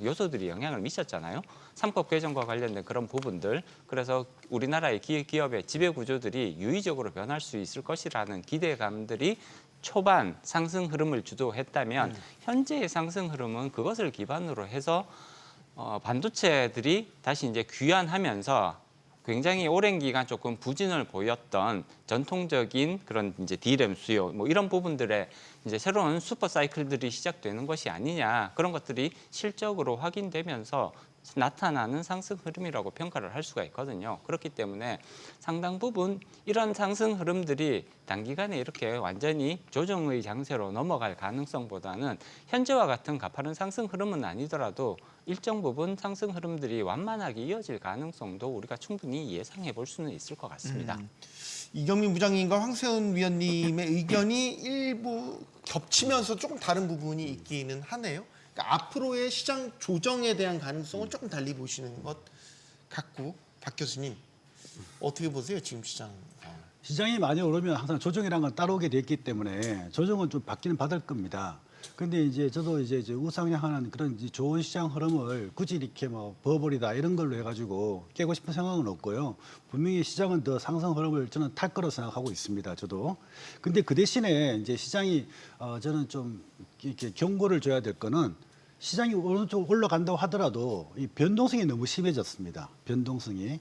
요소들이 영향을 미쳤잖아요. 3법 개정과 관련된 그런 부분들, 그래서 우리나라의 기업의 지배 구조들이 유의적으로 변할 수 있을 것이라는 기대감들이 초반 상승 흐름을 주도했다면 현재의 상승 흐름은 그것을 기반으로 해서 반도체들이 다시 이제 귀환하면서 굉장히 오랜 기간 조금 부진을 보였던 전통적인 그런 이제 D램 수요 뭐 이런 부분들의 이제 새로운 슈퍼 사이클들이 시작되는 것이 아니냐, 그런 것들이 실적으로 확인되면서 나타나는 상승 흐름이라고 평가를 할 수가 있거든요. 그렇기 때문에 상당 부분 이런 상승 흐름들이 단기간에 이렇게 완전히 조정의 장세로 넘어갈 가능성보다는 현재와 같은 가파른 상승 흐름은 아니더라도 일정 부분 상승 흐름들이 완만하게 이어질 가능성도 우리가 충분히 예상해 볼 수는 있을 것 같습니다. 이경민 부장님과 황세훈 위원님의 의견이 일부 겹치면서 조금 다른 부분이 있기는 하네요. 그러니까 앞으로의 시장 조정에 대한 가능성을 조금 달리 보시는 것 같고, 박 교수님 어떻게 보세요 지금 시장? 시장이 많이 오르면 항상 조정이라는 건 따라오게 돼 있기 때문에 조정은 좀 받기는 받을 겁니다. 근데 이제 저도 이제 우상향하는 그런 이제 좋은 시장 흐름을 굳이 이렇게 뭐 버블이다 이런 걸로 해가지고 깨고 싶은 생각은 없고요. 분명히 시장은 더 상승 흐름을 저는 탈 거라고 생각하고 있습니다. 저도. 근데 그 대신에 이제 시장이 저는 좀 이렇게 경고를 줘야 될 거는 시장이 어느 쪽 올라간다고 하더라도 이 변동성이 너무 심해졌습니다. 변동성이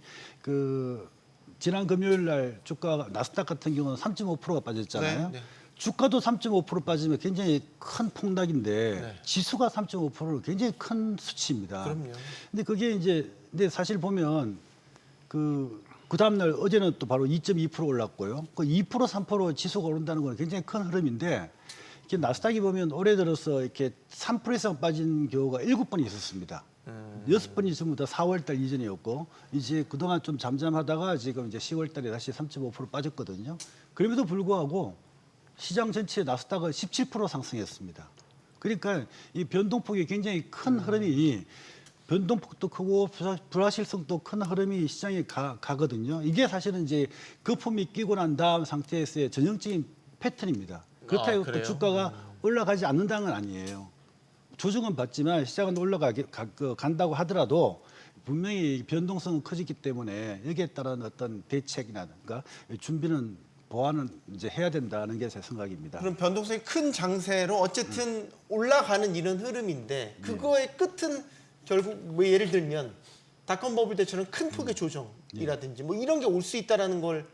지난 금요일 날 주가 나스닥 같은 경우는 3.5%가 빠졌잖아요. 네. 주가도 3.5% 빠지면 굉장히 큰 폭락인데 네. 지수가 3.5%는 굉장히 큰 수치입니다. 그럼요. 근데 그게 이제 근데 사실 보면 그 다음 날 어제는 또 바로 2.2% 올랐고요. 그 2% 3% 지수가 오른다는 건 굉장히 큰 흐름인데 이렇게 나스닥이 보면 올해 들어서 이렇게 3% 이상 빠진 경우가 7번 있었습니다. 6번이 전부 다 4월 달 이전이었고 이제 그동안 좀 잠잠하다가 지금 이제 10월 달에 다시 3.5% 빠졌거든요. 그럼에도 불구하고 시장 전체 나스닥은 17% 상승했습니다. 그러니까 이 변동폭이 굉장히 큰 흐름이 변동폭도 크고 불확실성도 큰 흐름이 시장에 가거든요. 이게 사실은 이제 거품이 끼고 난 다음 상태에서의 전형적인 패턴입니다. 그렇다고 그래요? 주가가 올라가지 않는다는 건 아니에요. 조정은 받지만 시장은 간다고 하더라도 분명히 변동성은 커지기 때문에 여기에 따른 어떤 대책이라든가 준비는 보완은 이제 해야 된다는 게 제 생각입니다. 그럼 변동성이 큰 장세로 어쨌든 올라가는 이런 흐름인데 그거의 끝은 결국 뭐 예를 들면 닷컴 버블 때처럼 큰 폭의 조정이라든지 뭐 이런 게 올 수 있다라는 걸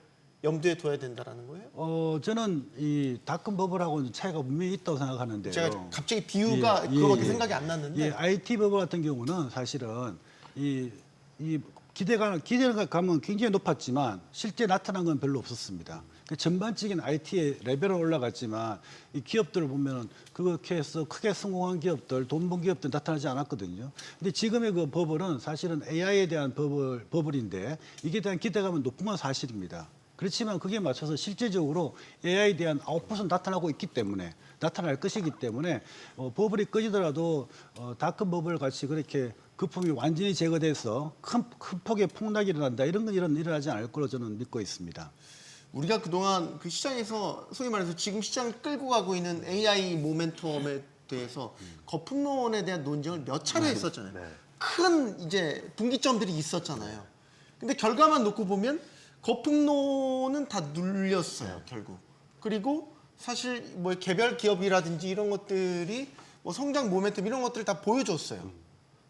염두에 둬야 된다라는 거예요? 저는 이 닷컴 버블하고는 차이가 분명히 있다고 생각하는데요. 제가 갑자기 비유가 그거밖에 생각이 안 났는데. 예, IT 버블 같은 경우는 사실은 이 기대감은 굉장히 높았지만 실제 나타난 건 별로 없었습니다. 전반적인 IT의 레벨은 올라갔지만 이 기업들을 보면은 그렇게 해서 크게 성공한 기업들, 돈 번 기업들 나타나지 않았거든요. 근데 지금의 그 버블은 사실은 AI에 대한 버블인데 이게 대한 기대감은 높은 건 사실입니다. 그렇지만 그게 맞춰서 실제적으로 AI에 대한 아웃풋은 나타나고 있기 때문에 나타날 것이기 때문에 버블이 꺼지더라도 닷컴 버블 같이 그렇게 거품이 완전히 제거돼서 큰 폭의 폭락이 일어난다 이런 건 일어나지 않을 거로 저는 믿고 있습니다. 우리가 그동안 그 시장에서 소위 말해서 지금 시장을 끌고 가고 있는 AI 모멘텀에 대해서 거품론에 대한 논쟁을 몇 차례 했었잖아요. 큰 이제 분기점들이 있었잖아요. 근데 결과만 놓고 보면 거품론은 다 눌렸어요, 결국. 그리고 사실 뭐 개별 기업이라든지 이런 것들이 뭐 성장 모멘텀 이런 것들을 다 보여줬어요.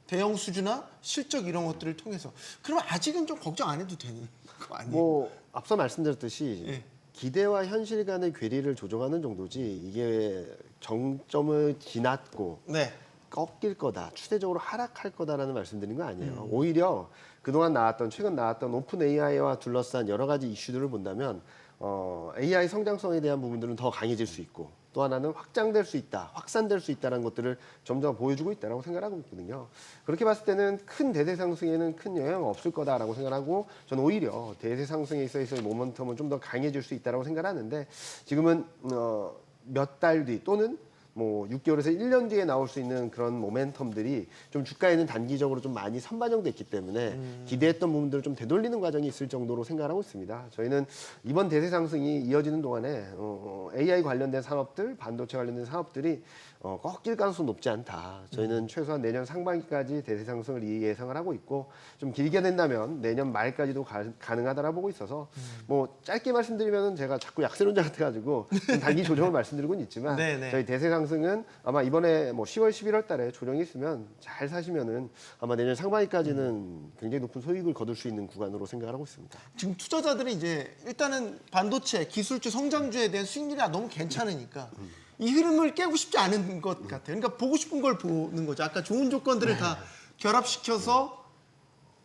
대형 수주나 실적 이런 것들을 통해서. 그러면 아직은 좀 걱정 안 해도 되는 거 아니에요? 뭐 앞서 말씀드렸듯이 예. 기대와 현실 간의 괴리를 조정하는 정도지 이게 정점을 지났고 네. 꺾일 거다, 추세적으로 하락할 거다라는 말씀드린 거 아니에요. 오히려 그동안 최근 나왔던 오픈 AI와 둘러싼 여러 가지 이슈들을 본다면 AI 성장성에 대한 부분들은 더 강해질 수 있고 또 하나는 확장될 수 있다, 확산될 수 있다는 것들을 점점 보여주고 있다고 생각하고 있거든요. 그렇게 봤을 때는 큰 대세 상승에는 큰 영향은 없을 거다라고 생각하고 저는 오히려 대세 상승에 있어서의 모멘텀은 좀 더 강해질 수 있다고 생각하는데 지금은 몇 달 뒤 또는 뭐 6개월에서 1년 뒤에 나올 수 있는 그런 모멘텀들이 좀 주가에는 단기적으로 좀 많이 선반영됐기 때문에 기대했던 부분들을 좀 되돌리는 과정이 있을 정도로 생각하고 있습니다. 저희는 이번 대세 상승이 이어지는 동안에 AI 관련된 산업들, 반도체 관련된 산업들이 꺾일 가능성이 높지 않다. 저희는 최소한 내년 상반기까지 대세 상승을 예상을 하고 있고 좀 길게 된다면 내년 말까지도 가능하다라 보고 있어서 뭐 짧게 말씀드리면 제가 자꾸 약세론자 같아가지고 좀 단기 조정을 말씀드리고는 있지만 네네. 저희 대세 상승은 아마 이번에 뭐 10월, 11월 달에 조정이 있으면 잘 사시면은 아마 내년 상반기까지는 굉장히 높은 소익을 거둘 수 있는 구간으로 생각을 하고 있습니다. 지금 투자자들이 이제 일단은 반도체, 기술주, 성장주에 대한 수익률이 너무 괜찮으니까 이 흐름을 깨고 싶지 않은 것 같아요. 그러니까 보고 싶은 걸 보는 거죠. 아까 좋은 조건들을 다 결합시켜서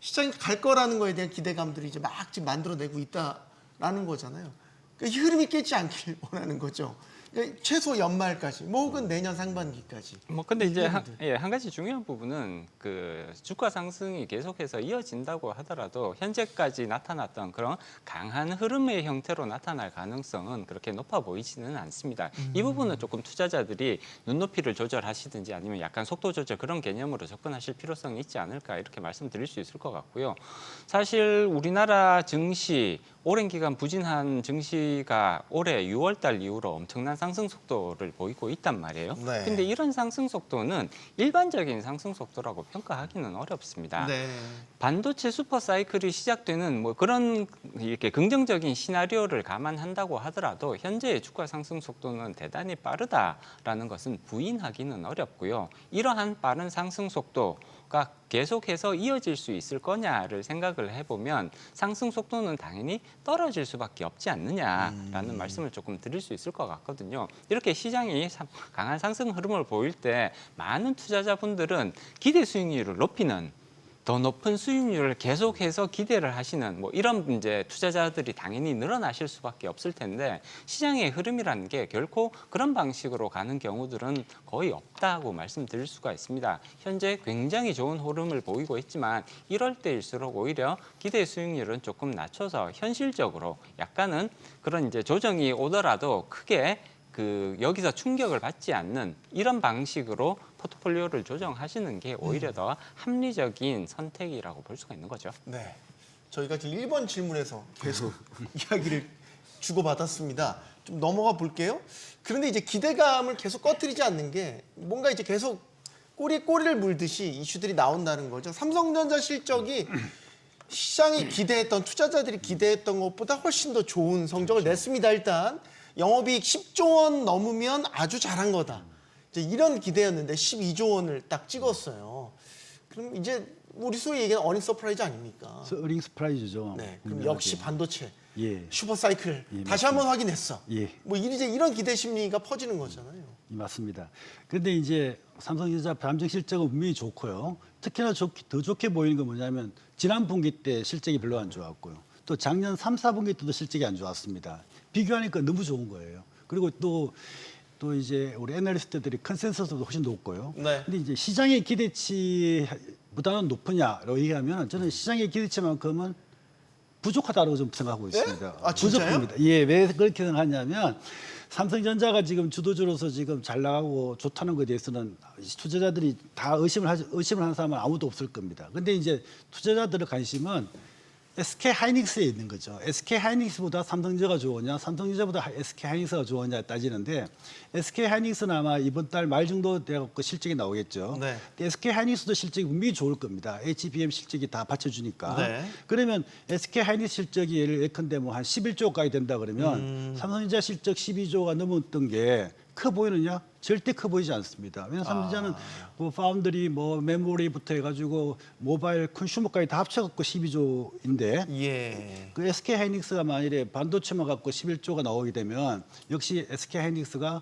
시장이 갈 거라는 거에 대한 기대감들이 이제 막 지금 만들어내고 있다라는 거잖아요. 그러니까 이 흐름이 깨지 않길 원하는 거죠. 그러니까 최소 연말까지, 뭐 혹은 내년 상반기까지. 뭐 근데 이제 한 가지 중요한 부분은 그 주가 상승이 계속해서 이어진다고 하더라도 현재까지 나타났던 그런 강한 흐름의 형태로 나타날 가능성은 그렇게 높아 보이지는 않습니다. 이 부분은 조금 투자자들이 눈높이를 조절하시든지 아니면 약간 속도 조절 그런 개념으로 접근하실 필요성이 있지 않을까 이렇게 말씀드릴 수 있을 것 같고요. 사실 우리나라 증시 오랜 기간 부진한 증시가 올해 6월 달 이후로 엄청난 상승 속도를 보이고 있단 말이에요. 네. 근데 이런 상승 속도는 일반적인 상승 속도라고 평가하기는 어렵습니다. 네. 반도체 슈퍼 사이클이 시작되는 뭐 그런 이렇게 긍정적인 시나리오를 감안한다고 하더라도 현재의 주가 상승 속도는 대단히 빠르다라는 것은 부인하기는 어렵고요. 이러한 빠른 상승 속도가 계속해서 이어질 수 있을 거냐를 생각을 해보면 상승 속도는 당연히 떨어질 수밖에 없지 않느냐라는 말씀을 조금 드릴 수 있을 것 같거든요. 이렇게 시장이 강한 상승 흐름을 보일 때 많은 투자자분들은 기대 수익률을 높이는 더 높은 수익률을 계속해서 기대를 하시는 뭐 이런 이제 투자자들이 당연히 늘어나실 수밖에 없을 텐데 시장의 흐름이라는 게 결코 그런 방식으로 가는 경우들은 거의 없다고 말씀드릴 수가 있습니다. 현재 굉장히 좋은 흐름을 보이고 있지만 이럴 때일수록 오히려 기대 수익률은 조금 낮춰서 현실적으로 약간은 그런 이제 조정이 오더라도 크게 여기서 충격을 받지 않는 이런 방식으로 포트폴리오를 조정하시는 게 오히려 더 합리적인 선택이라고 볼 수가 있는 거죠. 네. 저희가 지금 1번 질문에서 계속 이야기를 주고받았습니다. 좀 넘어가 볼게요. 그런데 이제 기대감을 계속 꺼뜨리지 않는 게 뭔가 이제 계속 꼬리에 꼬리를 물듯이 이슈들이 나온다는 거죠. 삼성전자 실적이 시장이 기대했던, 투자자들이 기대했던 것보다 훨씬 더 좋은 성적을 냈습니다. 일단 영업이익 10조 원 넘으면 아주 잘한 거다. 이제 이런 기대였는데 12조 원을 딱 찍었어요. 그럼 이제 우리 소위 얘기하는 어닝 서프라이즈 아닙니까? 어닝 서프라이즈죠. 네. 그럼 분명하게. 역시 반도체 예. 슈퍼 사이클 예, 다시 한번 확인했어. 예. 뭐 이제 이런 기대 심리가 퍼지는 거잖아요. 맞습니다. 그런데 이제 삼성전자 밤중 실적은 분명히 좋고요. 특히나 더 좋게 보이는 건 뭐냐면 지난 분기 때 실적이 별로 안 좋았고요. 또 작년 3, 4분기 때도 실적이 안 좋았습니다. 비교하니까 너무 좋은 거예요. 그리고 또 이제 우리 애널리스트들이 컨센서스도 훨씬 높고요. 네. 근데 이제 시장의 기대치보다는 높으냐로 얘기하면 저는 시장의 기대치만큼은 부족하다고 좀 생각하고 있습니다. 아, 진짜요? 부족합니다. 예, 왜 그렇게 생각하냐면 삼성전자가 지금 주도주로서 지금 잘 나가고 좋다는 것에 대해서는 투자자들이 다 의심을 하는 사람은 아무도 없을 겁니다. 근데 이제 투자자들의 관심은 SK 하이닉스에 있는 거죠. SK 하이닉스보다 삼성전자가 좋으냐, 삼성전자보다 SK 하이닉스가 좋으냐 따지는데 SK 하이닉스는 아마 이번 달 말 정도 돼갖고 실적이 나오겠죠. 네. SK 하이닉스도 실적이 분명히 좋을 겁니다. HBM 실적이 다 받쳐주니까. 네. 그러면 SK 하이닉스 실적이 예컨대 뭐 한 11조까지 된다 그러면 삼성전자 실적 12조가 넘었던 게 커 보이느냐? 절대 커 보이지 않습니다. 왜냐하면 삼성전자는 뭐 파운드리, 뭐 메모리부터 해가지고 모바일, 컨슈머까지 다 합쳐갖고 12조인데 예. 그 SK 하이닉스가 만일에 반도체만 갖고 11조가 나오게 되면 역시 SK 하이닉스가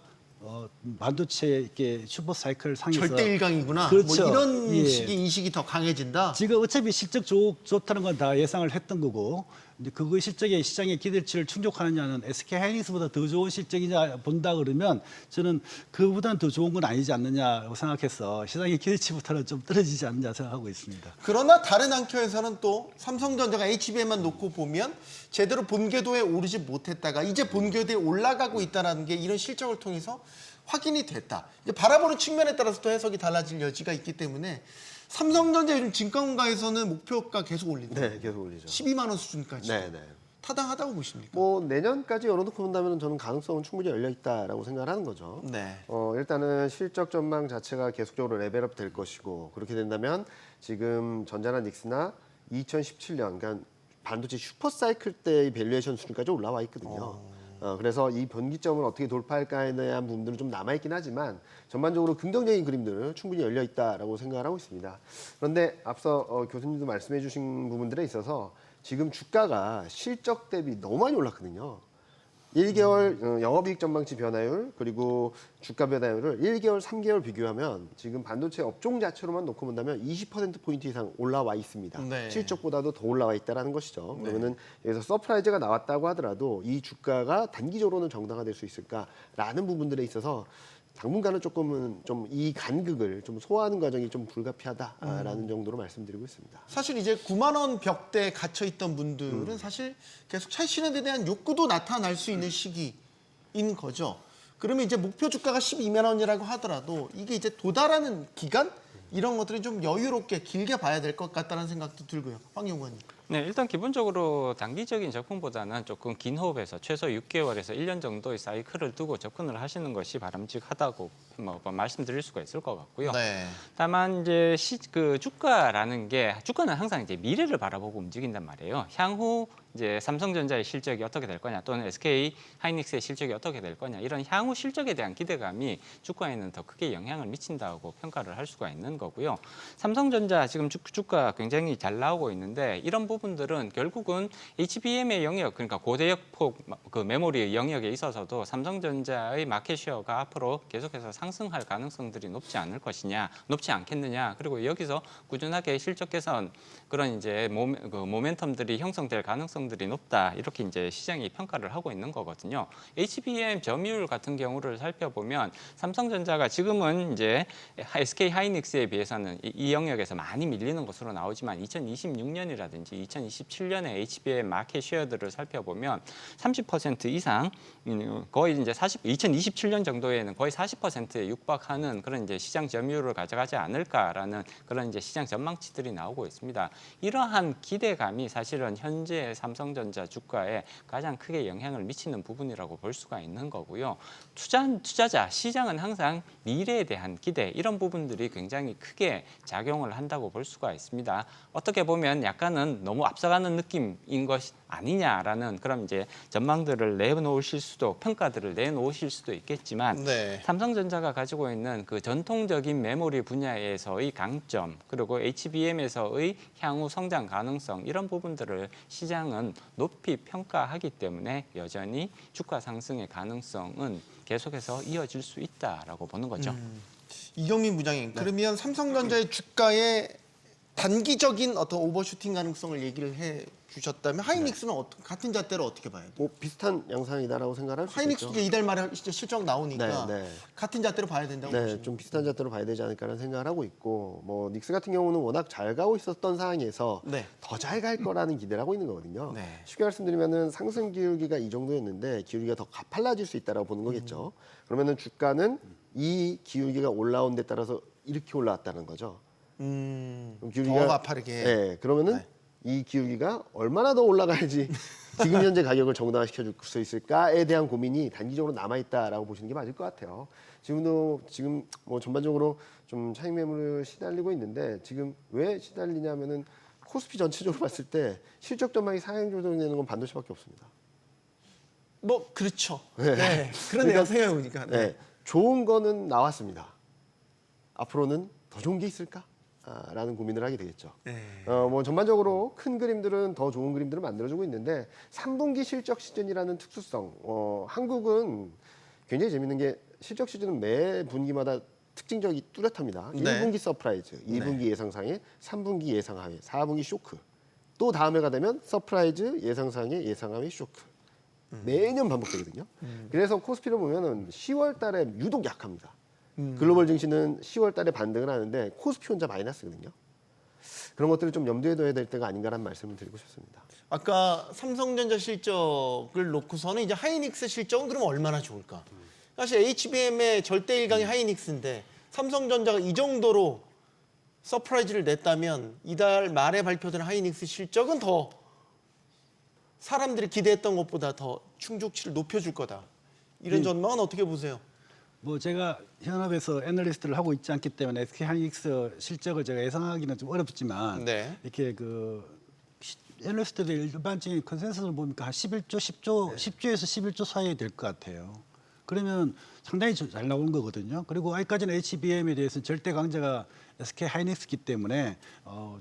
반도체 이렇게 슈퍼 사이클 상에서 절대 일강이구나. 그렇죠. 뭐 이런 예. 식의 인식이 더 강해진다. 지금 어차피 실적 좋다는 건 다 예상을 했던 거고, 근데 그거 실적에 시장의 기대치를 충족하느냐는 SK 하이닉스보다 더 좋은 실적이냐 본다 그러면 저는 그보다는 더 좋은 건 아니지 않느냐고 생각해서 시장의 기대치부터는 좀 떨어지지 않느냐 생각하고 있습니다. 그러나 다른 한켠에서는 또 삼성전자가 HBM만 놓고 보면 제대로 본궤도에 오르지 못했다가 이제 본궤도에 올라가고 있다는 게 이런 실적을 통해서 확인이 됐다. 이제 바라보는 측면에 따라서 또 해석이 달라질 여지가 있기 때문에 삼성전자 요즘 진가운가에서는 목표가 계속 올린다. 네, 계속 올리죠. 12만 원 수준까지. 네, 네. 타당하다고 보십니까? 뭐 내년까지 열어놓고 본다면 저는 가능성은 충분히 열려 있다라고 생각을 하는 거죠. 네. 일단은 실적 전망 자체가 계속적으로 레벨업 될 것이고 그렇게 된다면 지금 전자나 닉스나 2017년 그러니까 반도체 슈퍼사이클 때의 밸류에이션 수준까지 올라와 있거든요. 그래서 이 분기점을 어떻게 돌파할까에 대한 부분들은 좀 남아있긴 하지만 전반적으로 긍정적인 그림들은 충분히 열려 있다라고 생각을 하고 있습니다. 그런데 앞서 교수님도 말씀해 주신 부분들에 있어서 지금 주가가 실적 대비 너무 많이 올랐거든요. 1개월 영업이익 전망치 변화율 그리고 주가 변화율을 1개월, 3개월 비교하면 지금 반도체 업종 자체로만 놓고 본다면 20%포인트 이상 올라와 있습니다. 네. 실적보다도 더 올라와 있다는 것이죠. 그러면은 여기서 서프라이즈가 나왔다고 하더라도 이 주가가 단기적으로는 정당화될 수 있을까라는 부분들에 있어서 당분간은 조금은 좀 이 간극을 좀 소화하는 과정이 좀 불가피하다라는 정도로 말씀드리고 있습니다. 사실 이제 9만 원 벽대에 갇혀 있던 분들은 사실 계속 차익 실현에 대한 욕구도 나타날 수 있는 시기인 거죠. 그러면 이제 목표 주가가 12만 원이라고 하더라도 이게 이제 도달하는 기간 이런 것들이 좀 여유롭게 길게 봐야 될 것 같다는 생각도 들고요. 황 연구원님. 네, 일단 기본적으로 단기적인 접근보다는 조금 긴 호흡에서 최소 6개월에서 1년 정도의 사이클을 두고 접근을 하시는 것이 바람직하다고 말씀드릴 수가 있을 것 같고요. 네. 다만 이제 그 주가라는 게 주가는 항상 이제 미래를 바라보고 움직인단 말이에요. 향후 이제 삼성전자의 실적이 어떻게 될 거냐 또는 SK 하이닉스의 실적이 어떻게 될 거냐 이런 향후 실적에 대한 기대감이 주가에는 더 크게 영향을 미친다고 평가를 할 수가 있는 거고요. 삼성전자 지금 주가 굉장히 잘 나오고 있는데 이런 부분들은 결국은 HBM의 영역 그러니까 고대역폭 그 메모리 영역에 있어서도 삼성전자의 마켓쉐어가 앞으로 계속해서 상승할 가능성들이 높지 않겠느냐 그리고 여기서 꾸준하게 실적 개선 그런 이제 모멘텀들이 형성될 가능성들이 높다 이렇게 이제 시장이 평가를 하고 있는 거거든요. HBM 점유율 같은 경우를 살펴보면 삼성전자가 지금은 이제 SK 하이닉스에 비해서는 이 영역에서 많이 밀리는 것으로 나오지만 2026년이라든지 2027년에 HBM 마켓 쉐어들을 살펴보면 30% 이상 거의 이제 2027년 정도에는 거의 40%에 육박하는 그런 이제 시장 점유율을 가져가지 않을까라는 그런 이제 시장 전망치들이 나오고 있습니다. 이러한 기대감이 사실은 현재 삼성전자 주가에 가장 크게 영향을 미치는 부분이라고 볼 수가 있는 거고요. 투자자 시장은 항상 미래에 대한 기대 이런 부분들이 굉장히 크게 작용을 한다고 볼 수가 있습니다. 어떻게 보면 약간은 너무 앞서가는 느낌인 것 아니냐라는 그런 이제 전망들을 내놓으실 수도 평가들을 내놓으실 수도 있겠지만 네. 삼성전자가 가지고 있는 그 전통적인 메모리 분야에서의 강점 그리고 HBM에서의 향후 성장 가능성 이런 부분들을 시장은 높이 평가하기 때문에 여전히 주가 상승의 가능성은 계속해서 이어질 수 있다라고 보는 거죠. 이경민 부장님, 그러면 삼성전자의 주가의 단기적인 어떤 오버슈팅 가능성을 얘기를 해 주셨다면 하이닉스는 같은 잣대로 어떻게 봐야 돼요? 뭐 비슷한 양상이다라고 생각할 수 있죠. 하이닉스도 이달 말에 진짜 실적 나오니까 네, 네. 같은 잣대로 봐야 된다고 네, 보시면 좀 비슷한 잣대로 봐야 되지 않을까라는 생각을 하고 있고 뭐 닉스 같은 경우는 워낙 잘 가고 있었던 상황에서 네. 더 잘 갈 거라는 기대를 하고 있는 거거든요. 네. 쉽게 말씀드리면은 상승 기울기가 이 정도였는데 기울기가 더 가팔라질 수 있다라고 보는 거겠죠. 그러면은 주가는 이 기울기가 올라온 데 따라서 이렇게 올라왔다는 거죠. 그럼 더 가파르게. 네, 그러면은 네. 이 기울기가 얼마나 더 올라가야지 지금 현재 가격을 정당화시켜 줄 수 있을까에 대한 고민이 단기적으로 남아 있다라고 보시는 게 맞을 것 같아요. 지금 뭐 전반적으로 좀 차익 매물을 시달리고 있는데 지금 왜 시달리냐면은 코스피 전체적으로 봤을 때 실적 전망이 상향 조정되는 건 반도체밖에 없습니다. 뭐 그렇죠. 네. 그러네요. 생각해보니까. 네. 네, 좋은 거는 나왔습니다. 앞으로는 더 좋은 게 있을까? 라는 고민을 하게 되겠죠. 네. 뭐 전반적으로 큰 그림들은 더 좋은 그림들을 만들어주고 있는데 3분기 실적 시즌이라는 특수성, 한국은 굉장히 재밌는 게 실적 시즌은 매 분기마다 특징적이 뚜렷합니다. 네. 1분기 서프라이즈, 2분기 예상상의, 3분기 예상하위, 4분기 쇼크. 또 다음 해가 되면 서프라이즈, 예상상의, 예상하위, 쇼크. 매년 반복되거든요. 그래서 코스피를 보면은 10월 달에 유독 약합니다. 글로벌 증시는 10월 달에 반등을 하는데 코스피 혼자 마이너스거든요. 그런 것들을 좀 염두에 둬야 될 때가 아닌가라는 말씀을 드리고 싶습니다. 아까 삼성전자 실적을 놓고서는 이제 하이닉스 실적은 그럼 얼마나 좋을까? 사실 HBM의 절대 일강이 하이닉스인데 삼성전자가 이 정도로 서프라이즈를 냈다면 이달 말에 발표된 하이닉스 실적은 더 사람들이 기대했던 것보다 더 충족치를 높여줄 거다. 이런 전망은 어떻게 보세요? 뭐 제가 현업에서 애널리스트를 하고 있지 않기 때문에 SK 하이닉스 실적을 제가 예상하기는 좀 어렵지만 네. 이렇게 애널리스트들의 일반적인 컨센서스를 보니까 한 11조, 10조에서 11조 사이에 될 것 같아요. 그러면 상당히 잘 나오는 거거든요. 그리고 아직까지는 HBM에 대해서는 절대 강자가 SK 하이닉스이기 때문에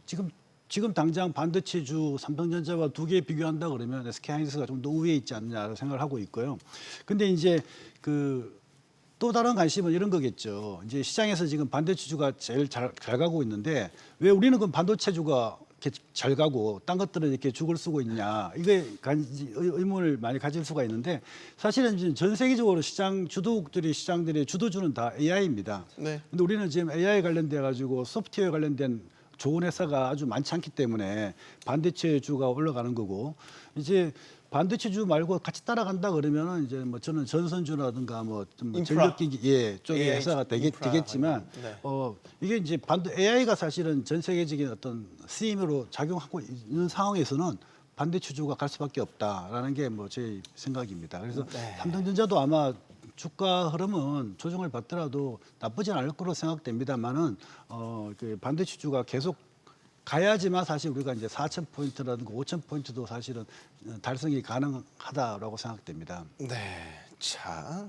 지금 당장 반도체주 삼성전자와 두 개 비교한다 그러면 SK 하이닉스가 좀 더 우위에 있지 않느냐 생각을 하고 있고요. 근데 이제 또 다른 관심은 이런 거겠죠. 이제 시장에서 지금 반도체주가 제일 잘 가고 있는데 왜 우리는 그 반도체주가 이렇게 잘 가고 딴 것들은 이렇게 죽을 쓰고 있냐 이게 의문을 많이 가질 수가 있는데 사실은 지금 전 세계적으로 시장들의 주도주는 다 AI입니다. 네. 근데 우리는 지금 AI 관련돼 가지고 소프트웨어 관련된 좋은 회사가 아주 많지 않기 때문에 반도체주가 올라가는 거고 이제 반도체주 말고 같이 따라간다 그러면은 이제 뭐 저는 전선주라든가 좀 인프라. 전력기기 쪽의 AI 회사가 인프라 되겠지만 네. 이게 이제 AI가 사실은 전 세계적인 어떤 쓰임으로 작용하고 있는 상황에서는 반도체주가 갈 수밖에 없다라는 게 뭐 제 생각입니다. 그래서 네. 삼성전자도 아마 주가 흐름은 조정을 받더라도 나쁘진 않을 거로 생각됩니다만은 그 반도체주가 계속 가야지만 사실 우리가 이제 4,000포인트라든가 5,000포인트도 사실은 달성이 가능하다라고 생각됩니다. 네. 자.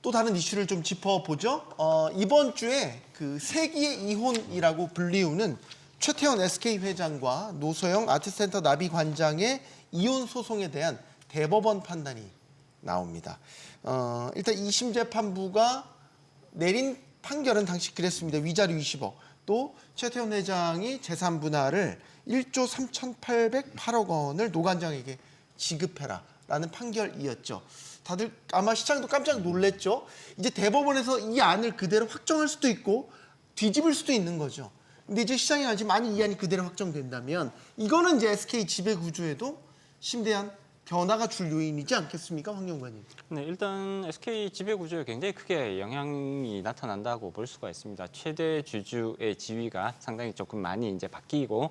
또 다른 이슈를 좀 짚어보죠. 이번 주에 그 세기의 이혼이라고 불리우는 최태원 SK 회장과 노소영 아트센터 나비 관장의 이혼 소송에 대한 대법원 판단이 나옵니다. 일단 2심 재판부가 내린 판결은 당시 그랬습니다. 위자료 20억. 또 최태원 회장이 재산 분할을 1조 3,808억 원을 노 관장에게 지급해라라는 판결이었죠. 다들 아마 시장도 깜짝 놀랐죠. 이제 대법원에서 이 안을 그대로 확정할 수도 있고 뒤집을 수도 있는 거죠. 근데 이제 시장에 관심 만약 이 안이 그대로 확정된다면 이거는 이제 SK 지배 구조에도 심대한 변화가 줄 요인이지 않겠습니까, 황영관님? 네, 일단 SK 지배 구조에 굉장히 크게 영향이 나타난다고 볼 수가 있습니다. 최대 주주의 지위가 상당히 조금 많이 이제 바뀌고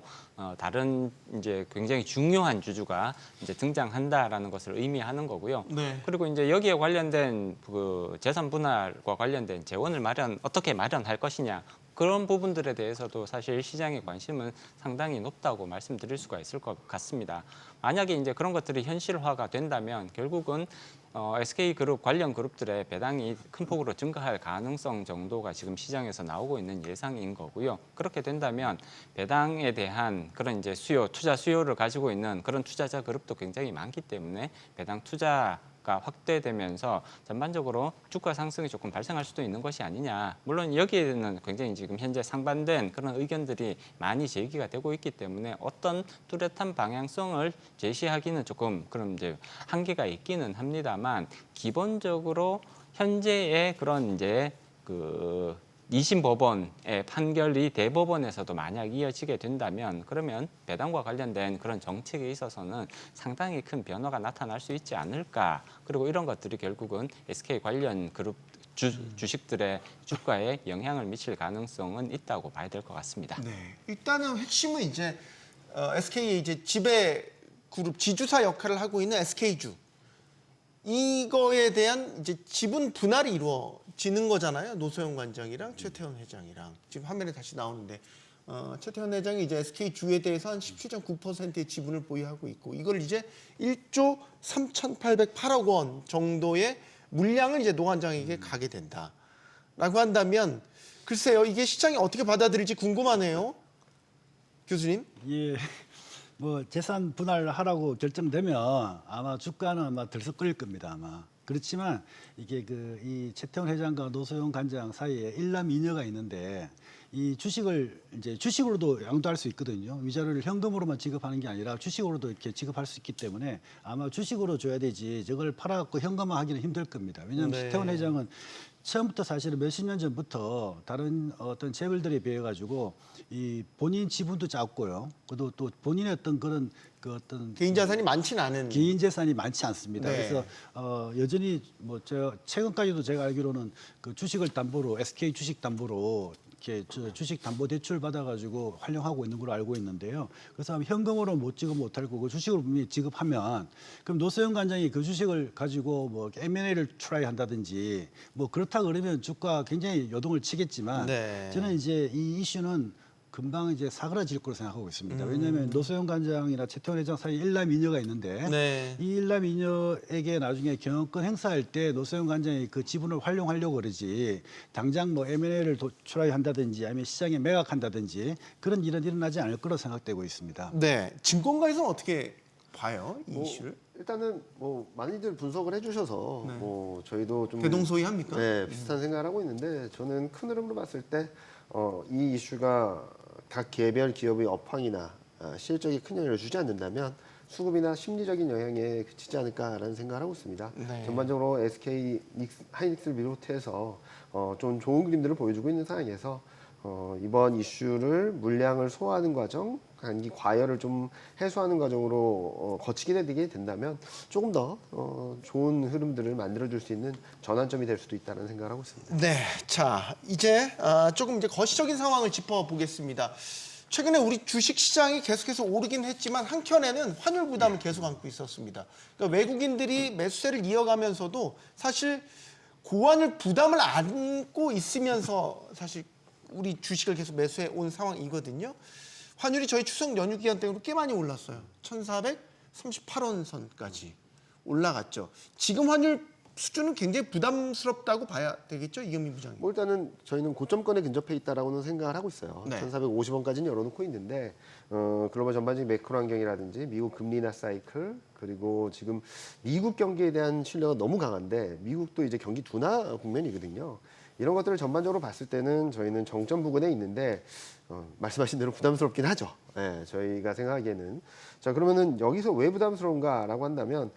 다른 이제 굉장히 중요한 주주가 이제 등장한다라는 것을 의미하는 거고요. 네. 그리고 이제 여기에 관련된 그 재산 분할과 관련된 재원을 어떻게 마련할 것이냐. 그런 부분들에 대해서도 사실 시장의 관심은 상당히 높다고 말씀드릴 수가 있을 것 같습니다. 만약에 이제 그런 것들이 현실화가 된다면 결국은 SK그룹 관련 그룹들의 배당이 큰 폭으로 증가할 가능성 정도가 지금 시장에서 나오고 있는 예상인 거고요. 그렇게 된다면 배당에 대한 그런 이제 투자 수요를 가지고 있는 그런 투자자 그룹도 굉장히 많기 때문에 배당 투자가 확대되면서 전반적으로 주가 상승이 조금 발생할 수도 있는 것이 아니냐. 물론 여기에는 굉장히 지금 현재 상반된 그런 의견들이 많이 제기가 되고 있기 때문에 어떤 뚜렷한 방향성을 제시하기는 조금 그런 이제 한계가 있기는 합니다만 기본적으로 현재의 그런 이제 그 2심 법원의 판결이 대법원에서도 만약 이어지게 된다면 그러면 배당과 관련된 그런 정책에 있어서는 상당히 큰 변화가 나타날 수 있지 않을까. 그리고 이런 것들이 결국은 SK 관련 그룹 주식들의 주가에 영향을 미칠 가능성은 있다고 봐야 될 것 같습니다. 네. 일단은 핵심은 이제 SK의 이제 지배 그룹 지주사 역할을 하고 있는 SK주. 이거에 대한 이제 지분 분할이 이루어지는 거잖아요. 노소영 관장이랑 최태원 회장이랑 지금 화면에 다시 나오는데 최태원 회장이 이제 SK 주에 대해서 한 17.9%의 지분을 보유하고 있고 이걸 이제 1조 3,808억 원 정도의 물량을 이제 노 관장에게 가게 된다라고 한다면 글쎄요 이게 시장이 어떻게 받아들일지 궁금하네요, 교수님. 예. 뭐 재산 분할하라고 결정되면 아마 주가는 아마 들썩거릴 겁니다. 아마 그렇지만 이게 이 최태원 회장과 노소영 간장 사이에 일남이녀가 있는데 이 주식을 이제 주식으로도 양도할 수 있거든요. 위자료를 현금으로만 지급하는 게 아니라 주식으로도 이렇게 지급할 수 있기 때문에 아마 주식으로 줘야 되지 저걸 팔아갖고 현금화하기는 힘들 겁니다. 왜냐하면 네. 최태원 회장은 처음부터 사실은 몇십 년 전부터 다른 어떤 재벌들에 비해 가지고 이 본인 지분도 작고요. 그리고 또 본인의 어떤 그런 그 어떤 개인 자산이 많지는 않은. 개인 재산이 많지 않습니다. 네. 그래서 여전히 최근까지도 제가 알기로는 그 주식을 담보로 SK 주식 담보로 이렇게 주식 담보 대출 받아가지고 활용하고 있는 걸로 알고 있는데요. 그래서 현금으로 못 지급 못할 거고 주식으로 분명히 지급하면 그럼 노소영 관장이 그 주식을 가지고 뭐 M&A를 트라이 한다든지 뭐 그렇다 그러면 주가 굉장히 요동을 치겠지만 네. 저는 이제 이 이슈는 금방 이제 사그라질 거로 생각하고 있습니다. 왜냐하면 노소영 관장이나 최태원 회장 사이에 일남이녀가 있는데 네. 이 일남이녀에게 나중에 경영권 행사할 때 노소영 관장이 그 지분을 활용하려고 그러지 당장 뭐 M&A를 도출하게 한다든지 아니면 시장에 매각한다든지 그런 일은 일어나지 않을 거로 생각되고 있습니다. 네. 증권가에서는 어떻게 봐요, 이 뭐, 이슈를? 일단은 뭐 많이들 분석을 해주셔서 네. 뭐 저희도 좀 대동소이합니까? 네, 비슷한 생각을 하고 있는데 저는 큰 흐름으로 봤을 때 이 이슈가 각 개별 기업의 업황이나 실적에 큰 영향을 주지 않는다면 수급이나 심리적인 영향에 그치지 않을까라는 생각을 하고 있습니다. 네. 전반적으로 SK 하이닉스를 비롯해서 좀 좋은 그림들을 보여주고 있는 상황에서 이번 이슈를 물량을 소화하는 과정, 단기 과열을 좀 해소하는 과정으로 거치게 되게 된다면 조금 더 좋은 흐름들을 만들어줄 수 있는 전환점이 될 수도 있다는 생각을 하고 있습니다. 네, 자 이제 조금 이제 거시적인 상황을 짚어보겠습니다. 최근에 우리 주식 시장이 계속해서 오르긴 했지만 한켠에는 환율 부담을 계속 안고 있었습니다. 그러니까 외국인들이 매수세를 이어가면서도 사실 고환율 부담을 안고 있으면서 사실 우리 주식을 계속 매수해 온 상황이거든요. 환율이 저희 추석 연휴 기간 때문에 꽤 많이 올랐어요. 1,438원 선까지 올라갔죠. 지금 환율 수준은 굉장히 부담스럽다고 봐야 되겠죠, 이경민 부장님. 뭐 일단은 저희는 고점권에 근접해 있다라고는 생각을 하고 있어요. 네. 1,450원까지는 열어놓고 있는데 글로벌 전반적인 매크로 환경이라든지 미국 금리 인하 사이클 그리고 지금 미국 경기에 대한 신뢰가 너무 강한데 미국도 이제 경기 둔화 국면이거든요. 이런 것들을 전반적으로 봤을 때는 저희는 정점 부근에 있는데 말씀하신 대로 부담스럽긴 하죠. 네, 저희가 생각하기에는. 자, 그러면은 여기서 왜 부담스러운가라고 한다면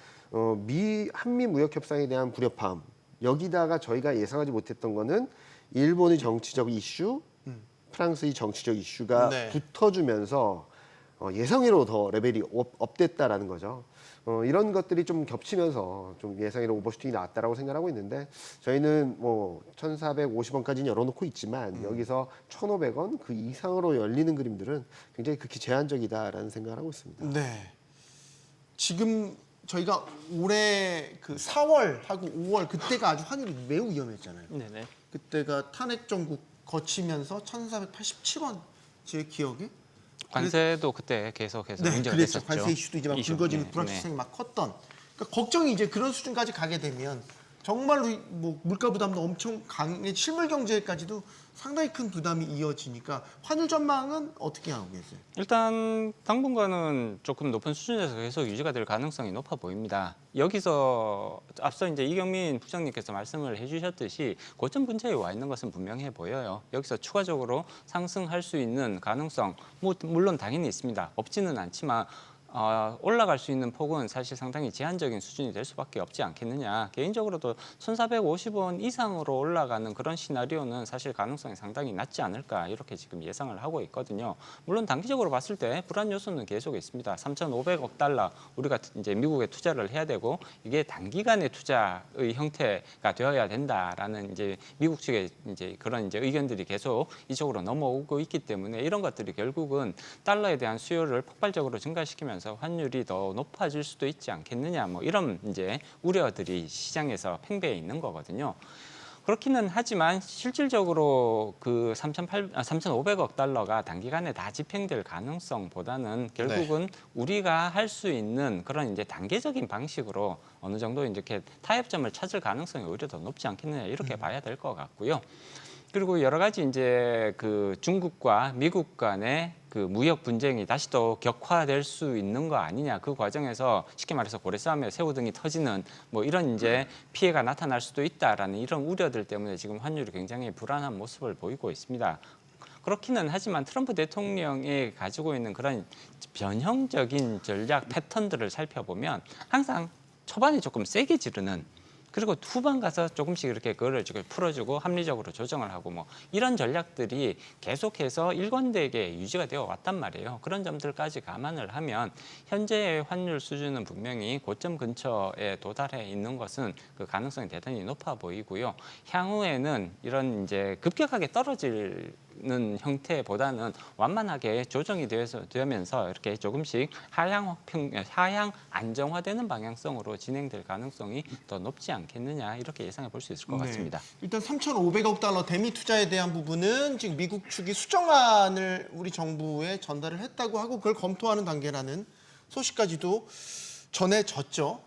한미 무역 협상에 대한 불협화음 여기다가 저희가 예상하지 못했던 거는 일본의 정치적 이슈, 프랑스의 정치적 이슈가 네. 붙어주면서 예상외로 더 레벨이 업됐다라는 거죠. 이런 것들이 좀 겹치면서 좀 예상외로 오버슈팅이 나왔다라고 생각하고 있는데 저희는 뭐 1,450원까지는 열어놓고 있지만 여기서 1,500원 그 이상으로 열리는 그림들은 굉장히 극히 제한적이다라는 생각을 하고 있습니다. 네. 지금 저희가 올해 그 4월하고 5월 그때가 아주 환율이 매우 위험했잖아요. 네네. 그때가 탄핵 정국 거치면서 1,487원 제 기억에 관세도 그때 계속해서 네, 문제가 그랬죠. 됐었죠. 관세 이슈도 이제 막 불거지는 네, 불확실성이 막 컸던. 그러니까 걱정이 이제 그런 수준까지 가게 되면 정말로 뭐 물가 부담도 엄청 강해 실물 경제까지도 상당히 큰 부담이 이어지니까 환율 전망은 어떻게 하고 계세요? 일단 당분간은 조금 높은 수준에서 계속 유지가 될 가능성이 높아 보입니다. 여기서 앞서 이제 이경민 부장님께서 말씀을 해주셨듯이 고점 근처에 와 있는 것은 분명해 보여요. 여기서 추가적으로 상승할 수 있는 가능성 물론 당연히 있습니다. 없지는 않지만 올라갈 수 있는 폭은 사실 상당히 제한적인 수준이 될 수밖에 없지 않겠느냐. 개인적으로도 1,450원 이상으로 올라가는 그런 시나리오는 사실 가능성이 상당히 낮지 않을까 이렇게 지금 예상을 하고 있거든요. 물론 단기적으로 봤을 때 불안 요소는 계속 있습니다. 3,500억 달러 우리가 이제 미국에 투자를 해야 되고 이게 단기간의 투자의 형태가 되어야 된다라는 이제 미국 측의 이제 그런 이제 의견들이 계속 이쪽으로 넘어오고 있기 때문에 이런 것들이 결국은 달러에 대한 수요를 폭발적으로 증가시키면서 환율이 더 높아질 수도 있지 않겠느냐 뭐 이런 이제 우려들이 시장에서 팽배해 있는 거거든요. 그렇기는 하지만 실질적으로 그 3,500억 달러가 단기간에 다 집행될 가능성보다는 결국은 우리가 할 수 있는 그런 이제 단계적인 방식으로 어느 정도 이렇게 타협점을 찾을 가능성이 오히려 더 높지 않겠느냐 이렇게 봐야 될 것 같고요. 그리고 여러 가지 이제 그 중국과 미국 간의 그 무역 분쟁이 다시 또 격화될 수 있는 거 아니냐. 그 과정에서 쉽게 말해서 고래싸움에 새우등이 터지는 뭐 이런 이제 피해가 나타날 수도 있다라는 이런 우려들 때문에 지금 환율이 굉장히 불안한 모습을 보이고 있습니다. 그렇기는 하지만 트럼프 대통령이 가지고 있는 그런 변형적인 전략 패턴들을 살펴보면 항상 초반에 조금 세게 지르는 그리고 후반 가서 조금씩 이렇게 그거를 풀어주고 합리적으로 조정을 하고 뭐 이런 전략들이 계속해서 일관되게 유지가 되어 왔단 말이에요. 그런 점들까지 감안을 하면 현재의 환율 수준은 분명히 고점 근처에 도달해 있는 것은 그 가능성이 대단히 높아 보이고요. 향후에는 이런 이제 급격하게 떨어지는 형태보다는 완만하게 조정이 되면서 이렇게 조금씩 하향 안정화되는 방향성으로 진행될 가능성이 더 높지 않겠느냐 이렇게 예상해 볼 수 있을 것 같습니다. 일단 3,500억 달러 대미 투자에 대한 부분은 지금 미국 측이 수정안을 우리 정부에 전달을 했다고 하고 그걸 검토하는 단계라는 소식까지도 전해졌죠.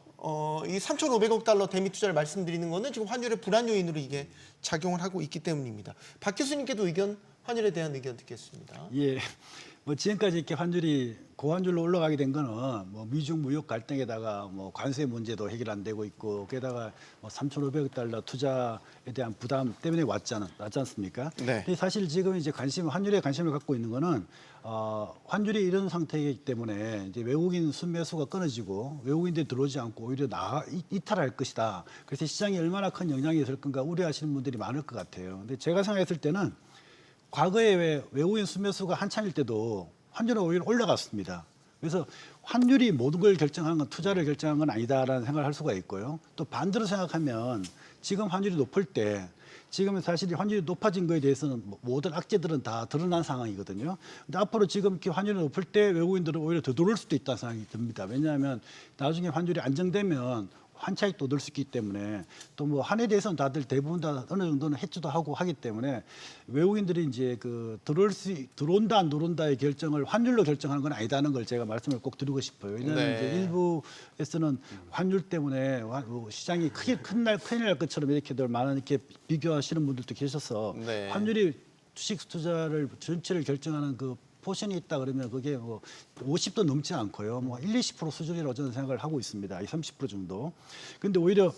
이 3,500억 달러 대미 투자를 말씀드리는 거는 지금 환율의 불안 요인으로 이게 작용을 하고 있기 때문입니다. 박 교수님께도 환율에 대한 의견 듣겠습니다. 예, 뭐 지금까지 이렇게 환율이 고환율로 올라가게 된 거는 뭐 미중 무역 갈등에다가 뭐 관세 문제도 해결 안 되고 있고 게다가 뭐 3,500억 달러 투자에 대한 부담 때문에 왔지 않습니까? 네. 근데 사실 지금 이제 환율에 관심을 갖고 있는 거는 환율이 이런 상태이기 때문에 이제 외국인 순매수가 끊어지고 외국인들이 들어오지 않고 오히려 이탈할 것이다. 그래서 시장에 얼마나 큰 영향이 있을 건가 우려하시는 분들이 많을 것 같아요. 근데 제가 생각했을 때는 과거에 외국인 순매수가 한창일 때도 환율은 오히려 올라갔습니다. 그래서 환율이 모든 걸 결정한 건 투자를 결정한 건 아니다라는 생각을 할 수가 있고요. 또 반대로 생각하면 지금 환율이 높을 때 지금은 사실 환율이 높아진 거에 대해서는 모든 악재들은 다 드러난 상황이거든요. 근데 앞으로 지금 이렇게 환율이 높을 때 외국인들은 오히려 더 들어올 수도 있다는 생각이 듭니다. 왜냐하면 나중에 환율이 안정되면 환차익도 얻을 수 있기 때문에 또 뭐 한에 대해서는 다들 대부분 다 어느 정도는 해주도 하고 하기 때문에 외국인들이 이제 들어온다 안 들어온다의 결정을 환율로 결정하는 건 아니다는 걸 제가 말씀을 꼭 드리고 싶어요. 왜냐하면 네. 이제 일부에서는 환율 때문에 시장이 큰일 날 것처럼 이렇게들 많은 이렇게 비교하시는 분들도 계셔서 네. 환율이 주식 투자를 전체를 결정하는 그 포션이 있다 그러면 그게 뭐 50도 넘지 않고요. 뭐 20% 수준이라고 저는 생각을 하고 있습니다. 30% 정도. 근데 오히려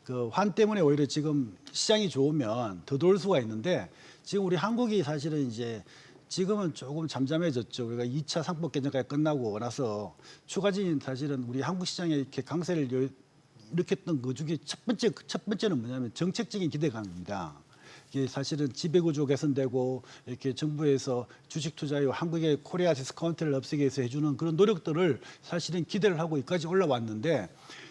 그 환 때문에 오히려 지금 시장이 좋으면 더 돌 수가 있는데 지금 우리 한국이 사실은 이제 지금은 조금 잠잠해졌죠. 우리가 2차 상법 개정까지 끝나고 나서 추가적인 사실은 우리 한국 시장에 이렇게 강세를 일으켰던 그 중에 첫 번째는 뭐냐면 정책적인 기대감입니다. 이게 사실은 지배구조 개선되고 이렇게 정부에서 주식 투자에 한국의 코리아 디스카운트를 없애기 위해서 해주는 그런 노력들을 사실은 기대를 하고 여기까지 올라왔는데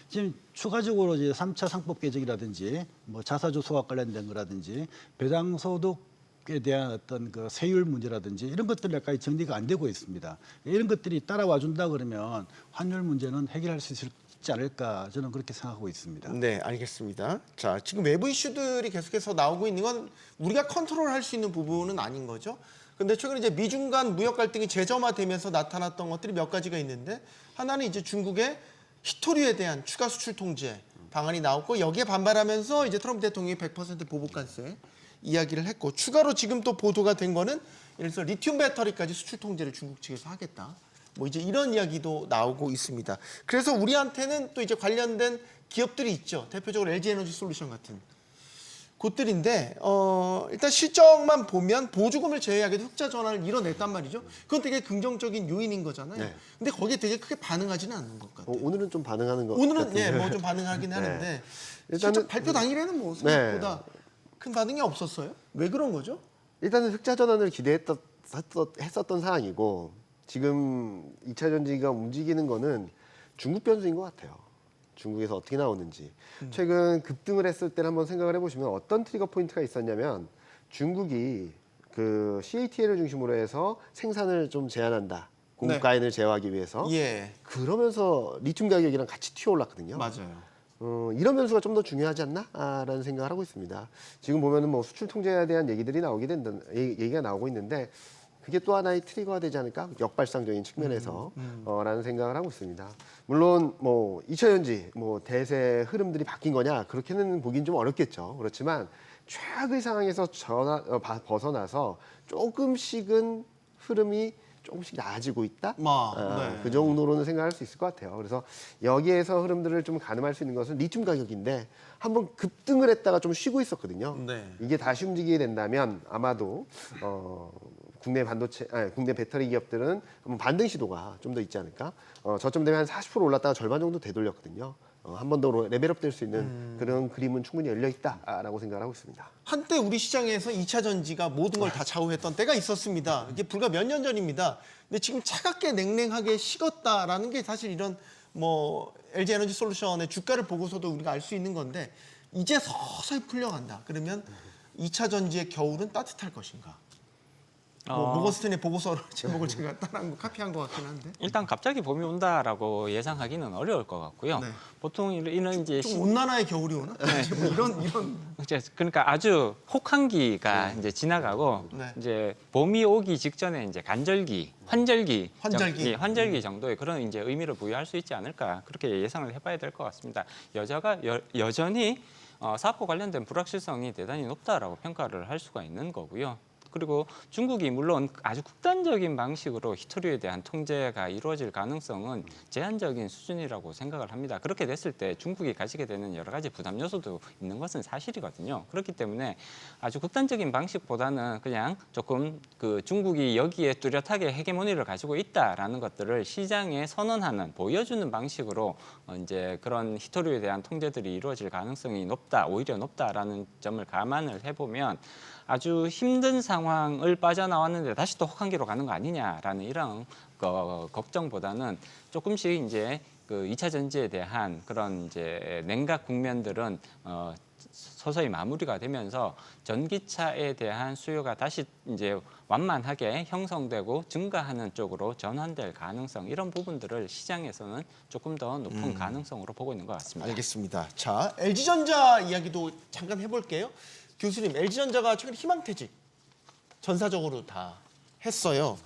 지금 추가적으로 이제 3차 상법 개정이라든지 뭐 자사주 소각 관련된 거라든지 배당소득에 대한 어떤 그 세율 문제라든지 이런 것들이 약간 정리가 안 되고 있습니다. 이런 것들이 따라와 준다 그러면 환율 문제는 해결할 수 있지 않을까 저는 그렇게 생각하고 있습니다. 네, 알겠습니다. 자, 지금 외부 이슈들이 계속해서 나오고 있는 건 우리가 컨트롤할 수 있는 부분은 아닌 거죠. 근데 최근에 이제 미중 간 무역 갈등이 재점화되면서 나타났던 것들이 몇 가지가 있는데 하나는 이제 중국의 히토류에 대한 추가 수출 통제 방안이 나왔고 여기에 반발하면서 이제 트럼프 대통령이 100% 보복 관세 이야기를 했고 추가로 지금 또 보도가 된 거는 예를 들어서 리튬 배터리까지 수출 통제를 중국 측에서 하겠다. 뭐 이제 이런 이야기도 나오고 있습니다. 그래서 우리한테는 또 이제 관련된 기업들이 있죠. 대표적으로 LG 에너지 솔루션 같은 곳들인데 일단 실적만 보면 보조금을 제외하게도 흑자 전환을 이뤄냈단 말이죠. 그건 되게 긍정적인 요인인 거잖아요. 네. 근데 거기에 되게 크게 반응하지는 않는 것 같아요. 오늘은 좀 반응하는 것 오늘은 같은데. 뭐 좀 반응하긴 하는데 네. 실적 발표 당일에는 뭐 생각보다 큰 반응이 없었어요. 왜 그런 거죠? 일단은 흑자 전환을 기대했었던 사항이고 지금 2차 전지가 움직이는 거는 중국 변수인 것 같아요. 중국에서 어떻게 나오는지. 최근 급등을 했을 때를 한번 생각을 해보시면 어떤 트리거 포인트가 있었냐면 중국이 그 CATL을 중심으로 해서 생산을 좀 제한한다. 공급 가인을 제어하기 위해서. 예, 그러면서 리튬 가격이랑 같이 튀어 올랐거든요. 맞아요. 이런 변수가 좀 더 중요하지 않나라는 생각을 하고 있습니다. 지금 보면은 뭐 수출 통제에 대한 얘기들이 얘기가 나오고 있는데 그게 또 하나의 트리거가 되지 않을까? 역발상적인 측면에서 라는 생각을 하고 있습니다. 물론 뭐 2000년지 뭐 대세 흐름들이 바뀐 거냐 그렇게는 보긴 좀 어렵겠죠. 그렇지만 최악의 상황에서 벗어나서 조금씩은 흐름이 조금씩 나아지고 있다. 네. 그 정도로는 생각할 수 있을 것 같아요. 그래서 여기에서 흐름들을 좀 가늠할 수 있는 것은 리튬 가격인데 한번 급등을 했다가 좀 쉬고 있었거든요. 네. 이게 다시 움직이게 된다면 아마도 국내 국내 배터리 기업들은 한번 반등 시도가 좀 더 있지 않을까. 저점 되면 한 40% 올랐다가 절반 정도 되돌렸거든요. 한 번 더 레벨업 될 수 있는 그런 그림은 충분히 열려 있다라고 생각을 하고 있습니다. 한때 우리 시장에서 2차 전지가 모든 걸 다 좌우했던 때가 있었습니다. 이게 불과 몇 년 전입니다. 근데 지금 차갑게 냉랭하게 식었다라는 게 사실 이런 뭐 LG 에너지 솔루션의 주가를 보고서도 우리가 알 수 있는 건데 이제 서서히 풀려간다. 그러면 2차 전지의 겨울은 따뜻할 것인가? 뭐 모건스탠의 보고서를 제목을 제가 따라한 거 카피한 것 같긴 한데 일단 갑자기 봄이 온다라고 예상하기는 어려울 것 같고요. 네. 보통 이런 이제 좀 온난화의 겨울이 오나? 뭐 이런 그러니까 아주 혹한기가 이제 지나가고 네. 이제 봄이 오기 직전에 이제 간절기, 환절기, 환절기. 환절기 정도의 그런 이제 의미를 부여할 수 있지 않을까 그렇게 예상을 해봐야 될 것 같습니다. 여전히 사업과 관련된 불확실성이 대단히 높다라고 평가를 할 수가 있는 거고요. 그리고 중국이 물론 아주 극단적인 방식으로 히토류에 대한 통제가 이루어질 가능성은 제한적인 수준이라고 생각을 합니다. 그렇게 됐을 때 중국이 가지게 되는 여러 가지 부담 요소도 있는 것은 사실이거든요. 그렇기 때문에 아주 극단적인 방식보다는 그냥 조금 그 중국이 여기에 뚜렷하게 헤게모니를 가지고 있다라는 것들을 시장에 선언하는, 보여주는 방식으로 이제 그런 히토류에 대한 통제들이 이루어질 가능성이 높다, 오히려 높다라는 점을 감안을 해보면 아주 힘든 상황을 빠져나왔는데 다시 또 혹한기로 가는 거 아니냐라는 이런 걱정보다는 조금씩 이제 그 2차 전지에 대한 그런 이제 냉각 국면들은 서서히 마무리가 되면서 전기차에 대한 수요가 다시 이제 완만하게 형성되고 증가하는 쪽으로 전환될 가능성, 이런 부분들을 시장에서는 조금 더 높은 가능성으로 보고 있는 것 같습니다. 알겠습니다. 자, LG전자 이야기도 잠깐 해볼게요. 교수님, LG전자가 최근에 희망퇴직 전사적으로 다 했어요.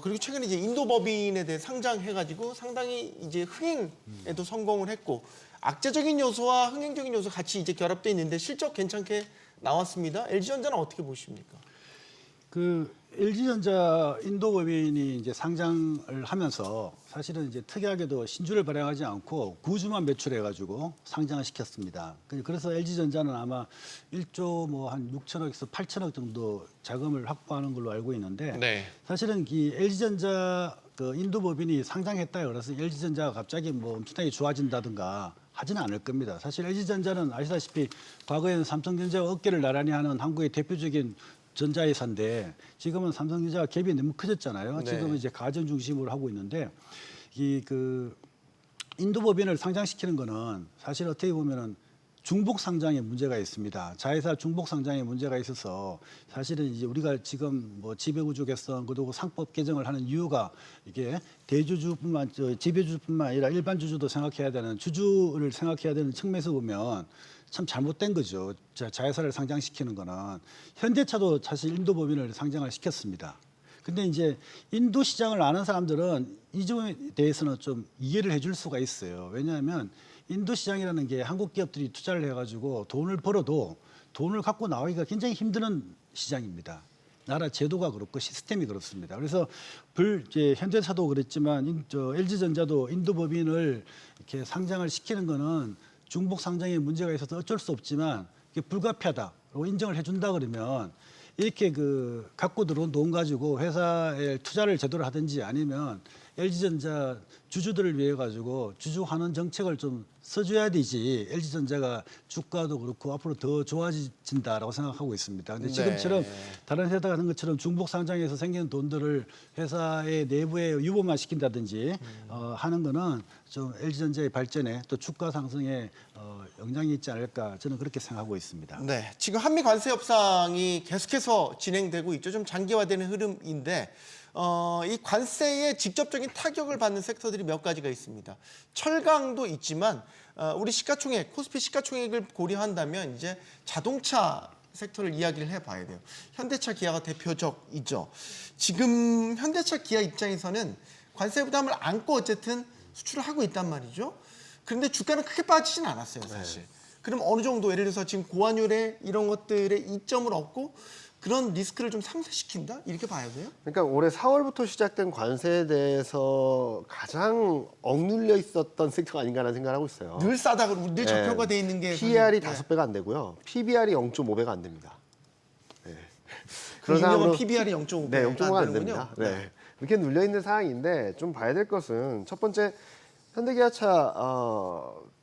그리고 최근에 이제 인도법인에 대해 상장해가지고 상당히 이제 흥행에도 성공을 했고 악재적인 요소와 흥행적인 요소 같이 이제 결합돼 있는데 실적 괜찮게 나왔습니다. LG전자는 어떻게 보십니까? 그 LG전자 인도법인이 이제 상장을 하면서 사실은 이제 특이하게도 신주를 발행하지 않고 구주만 매출해가지고 상장을 시켰습니다. 그래서 LG전자는 아마 1조 뭐 한 6천억에서 8천억 정도 자금을 확보하는 걸로 알고 있는데 네. 사실은 이 LG전자 그 인도법인이 상장했다 그래서 LG전자가 갑자기 뭐 엄청나게 좋아진다든가 하지는 않을 겁니다. 사실 LG전자는 아시다시피 과거에는 삼성전자와 어깨를 나란히 하는 한국의 대표적인 전자회사인데 지금은 삼성전자가 갭이 너무 커졌잖아요. 네. 지금은 이제 가전 중심으로 하고 있는데 이 그 인도법인을 상장시키는 거는 사실 어떻게 보면은 중복 상장에 문제가 있습니다. 자회사 중복 상장에 문제가 있어서 사실은 이제 우리가 지금 뭐 지배구조 개선 그리고 상법 개정을 하는 이유가 이게 지배주주뿐만 아니라 일반 주주도 생각해야 되는 주주를 생각해야 되는 측면에서 보면 참 잘못된 거죠. 자회사를 상장시키는 거는 현대차도 사실 인도법인을 상장을 시켰습니다. 근데 이제 인도 시장을 아는 사람들은 이 점에 대해서는 좀 이해를 해줄 수가 있어요. 왜냐하면 인도 시장이라는 게 한국 기업들이 투자를 해가지고 돈을 벌어도 돈을 갖고 나오기가 굉장히 힘든 시장입니다. 나라 제도가 그렇고 시스템이 그렇습니다. 그래서 이제 현대차도 그랬지만 LG전자도 인도법인을 이렇게 상장을 시키는 거는 중복 상장에 문제가 있어서 어쩔 수 없지만 이게 불가피하다고 인정을 해준다 그러면 이렇게 그 갖고 들어온 돈 가지고 회사에 투자를 제대로 하든지 아니면 LG전자 주주들을 위해 가지고 주주 환원 정책을 좀 써줘야 되지. LG전자가 주가도 그렇고 앞으로 더 좋아진다라고 생각하고 있습니다. 근데 지금처럼 다른 회사 같은 것처럼 중복 상장해서 생기는 돈들을 회사의 내부에 유보만 시킨다든지 하는 거는 좀 LG전자의 발전에 또 주가 상승에 영향이 있지 않을까 저는 그렇게 생각하고 있습니다. 네, 지금 한미 관세 협상이 계속해서 진행되고 있죠. 좀 장기화되는 흐름인데 이 관세에 직접적인 타격을 받는 섹터들이 몇 가지가 있습니다. 철강도 있지만 우리 시가총액, 코스피 시가총액을 고려한다면 이제 자동차 섹터를 이야기를 해봐야 돼요. 현대차, 기아가 대표적이죠. 지금 현대차, 기아 입장에서는 관세 부담을 안고 어쨌든 수출을 하고 있단 말이죠. 그런데 주가는 크게 빠지진 않았어요, 사실. 그럼 어느 정도 예를 들어서 지금 고환율에 이런 것들의 이점을 얻고 그런 리스크를 좀 상쇄시킨다? 이렇게 봐야 돼요? 그러니까 올해 4월부터 시작된 관세에 대해서 가장 억눌려 있었던 섹터가 아닌가라는 생각을 하고 있어요. 늘 싸다 그러고 늘 저평가 돼 있는 게 PER이 사실- 5배가 안 되고요. PBR이 0.5배가 안 됩니다. 그 유명한 상황으로- PBR이 0.5배 네, 0.5가 안 되는군요. 됩니다. 네. 이렇게 눌려 있는 상황인데 좀 봐야 될 것은 첫 번째 현대기아차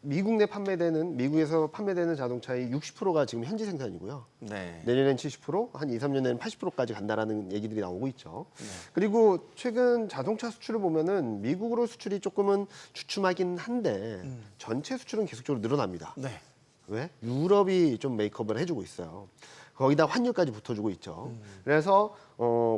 미국 내 판매되는 미국에서 판매되는 자동차의 60%가 지금 현지 생산이고요. 네. 내년엔 70%, 한 2, 3년에는 80%까지 간다라는 얘기들이 나오고 있죠. 그리고 최근 자동차 수출을 보면은 미국으로 수출이 조금은 주춤하긴 한데 전체 수출은 계속적으로 늘어납니다. 네. 왜? 유럽이 좀 메이크업을 해주고 있어요. 거기다 환율까지 붙어주고 있죠. 그래서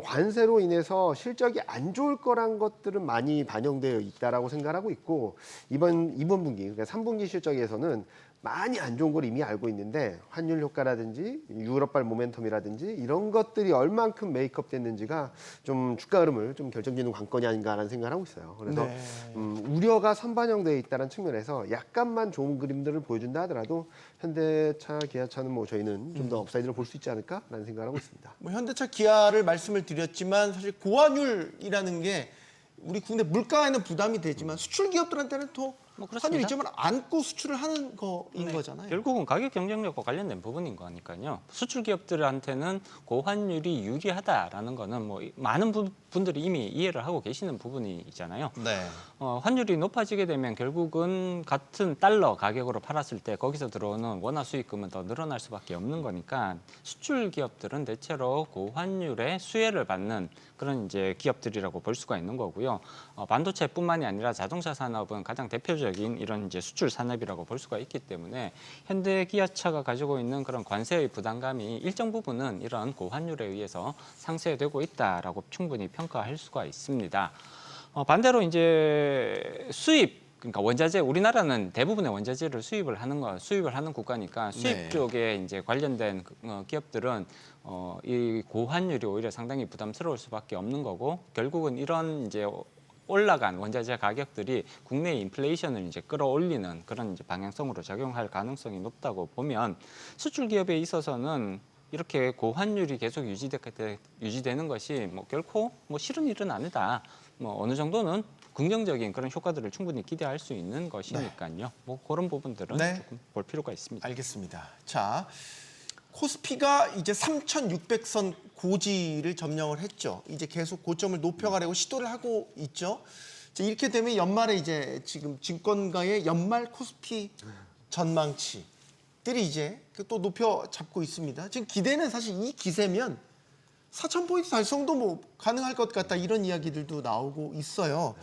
관세로 인해서 실적이 안 좋을 거란 것들은 많이 반영되어 있다라고 생각하고 있고 이번 분기, 그러니까 3분기 실적에서는 많이 안 좋은 걸 이미 알고 있는데 환율 효과라든지 유럽발 모멘텀이라든지 이런 것들이 얼만큼 메이크업 됐는지가 좀 주가 흐름을 좀 결정짓는 관건이 아닌가라는 생각을 하고 있어요. 그래서 네. 우려가 선반영되어 있다는 측면에서 약간만 좋은 그림들을 보여준다 하더라도 현대차, 기아차는 뭐 저희는 좀 더 업사이드를 볼 수 있지 않을까라는 생각을 하고 있습니다. 뭐 현대차, 기아를 말씀을 드렸지만 사실 고환율이라는 게 우리 국내 물가에는 부담이 되지만 수출 기업들한테는 또 뭐 그렇습니다. 환율 이점을 안고 수출을 하는 거인 거잖아요. 결국은 가격 경쟁력과 관련된 부분인 거니까요. 수출 기업들한테는 고환율이 유리하다라는 거는 뭐 많은 분들이 이미 이해를 하고 계시는 부분이잖아요. 네. 환율이 높아지게 되면 결국은 같은 달러 가격으로 팔았을 때 거기서 들어오는 원화 수익금은 더 늘어날 수밖에 없는 거니까 수출 기업들은 대체로 고환율의 수혜를 받는 그런 이제 기업들이라고 볼 수가 있는 거고요. 반도체뿐만이 아니라 자동차 산업은 가장 대표적인 이런 이제 수출 산업이라고 볼 수가 있기 때문에 현대 기아차가 가지고 있는 그런 관세의 부담감이 일정 부분은 이런 고환율에 의해서 상쇄되고 있다라고 충분히 평가할 수가 있습니다. 반대로 이제 수입 그러니까 원자재 우리나라는 대부분의 원자재를 수입을 하는 국가니까 수입 네. 쪽에 이제 관련된 기업들은 이 고환율이 오히려 상당히 부담스러울 수밖에 없는 거고 결국은 이런 이제 올라간 원자재 가격들이 국내 인플레이션을 이제 끌어올리는 그런 이제 방향성으로 작용할 가능성이 높다고 보면 수출 기업에 있어서는 이렇게 고환율이 계속 유지되는 것이 뭐 결코 뭐 싫은 일은 아니다. 뭐 어느 정도는 긍정적인 그런 효과들을 충분히 기대할 수 있는 것이니까요. 뭐 그런 부분들은 네. 조금 볼 필요가 있습니다. 알겠습니다. 자, 코스피가 이제 3,600선 고지를 점령을 했죠. 이제 계속 고점을 높여가려고 시도를 하고 있죠. 이제 이렇게 되면 연말에 이제 지금 증권가의 연말 코스피 전망치들이 이제 또 높여 잡고 있습니다. 지금 기대는 사실 이 기세면 4,000포인트 달성도 뭐 가능할 것 같다 이런 이야기들도 나오고 있어요.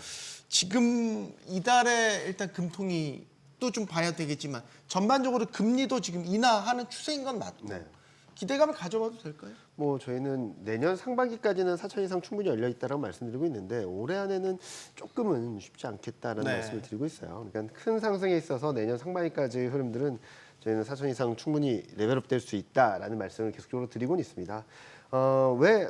지금 이달에 일단 금통이 또 좀 봐야 되겠지만 전반적으로 금리도 지금 인하하는 추세인 건 맞고 네. 기대감을 가져봐도 될까요? 뭐 저희는 내년 상반기까지는 4천 이상 충분히 열려 있다라고 말씀드리고 있는데 올해 안에는 조금은 쉽지 않겠다라는 네. 말씀을 드리고 있어요. 그러니까 큰 상승에 있어서 내년 상반기까지의 흐름들은 저희는 4천 이상 충분히 레벨업 될 수 있다라는 말씀을 계속적으로 드리고는 있습니다. 왜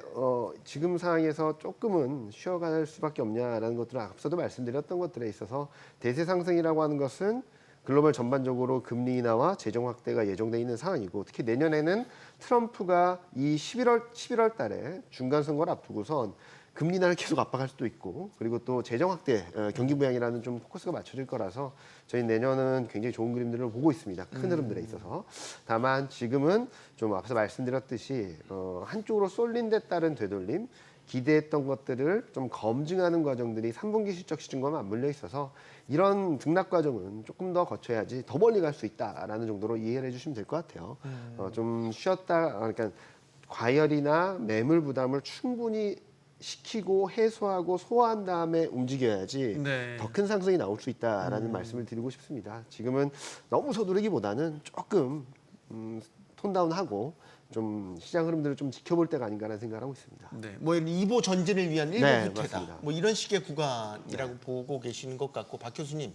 지금 상황에서 조금은 쉬어갈 수밖에 없냐라는 것들을 앞서도 말씀드렸던 것들에 있어서 대세 상승이라고 하는 것은 글로벌 전반적으로 금리 인하와 재정 확대가 예정돼 있는 상황이고 특히 내년에는 트럼프가 이 11월 달에 중간 선거를 앞두고선 금리 인하를 계속 압박할 수도 있고 그리고 또 재정 확대 경기 부양이라는 좀 포커스가 맞춰질 거라서 저희 내년은 굉장히 좋은 그림들을 보고 있습니다. 큰 흐름들에 있어서. 다만 지금은 좀 앞서 말씀드렸듯이 한쪽으로 쏠린 데 따른 되돌림 기대했던 것들을 좀 검증하는 과정들이 3분기 실적 시즌과는 맞물려 있어서 이런 등락 과정은 조금 더 거쳐야지 더 멀리 갈 수 있다라는 정도로 이해를 해주시면 될 것 같아요. 좀 쉬었다, 그러니까 과열이나 매물 부담을 충분히 시키고 해소하고 소화한 다음에 움직여야지 네. 더 큰 상승이 나올 수 있다라는 말씀을 드리고 싶습니다. 지금은 너무 서두르기보다는 조금 톤다운하고 좀 시장 흐름들을 좀 지켜볼 때가 아닌가라는 생각을 하고 있습니다. 네. 뭐 이런 2보 전진을 위한 1보 네, 후퇴다. 맞습니다. 뭐 이런 식의 구간이라고 보고 계시는 것 같고 박 교수님,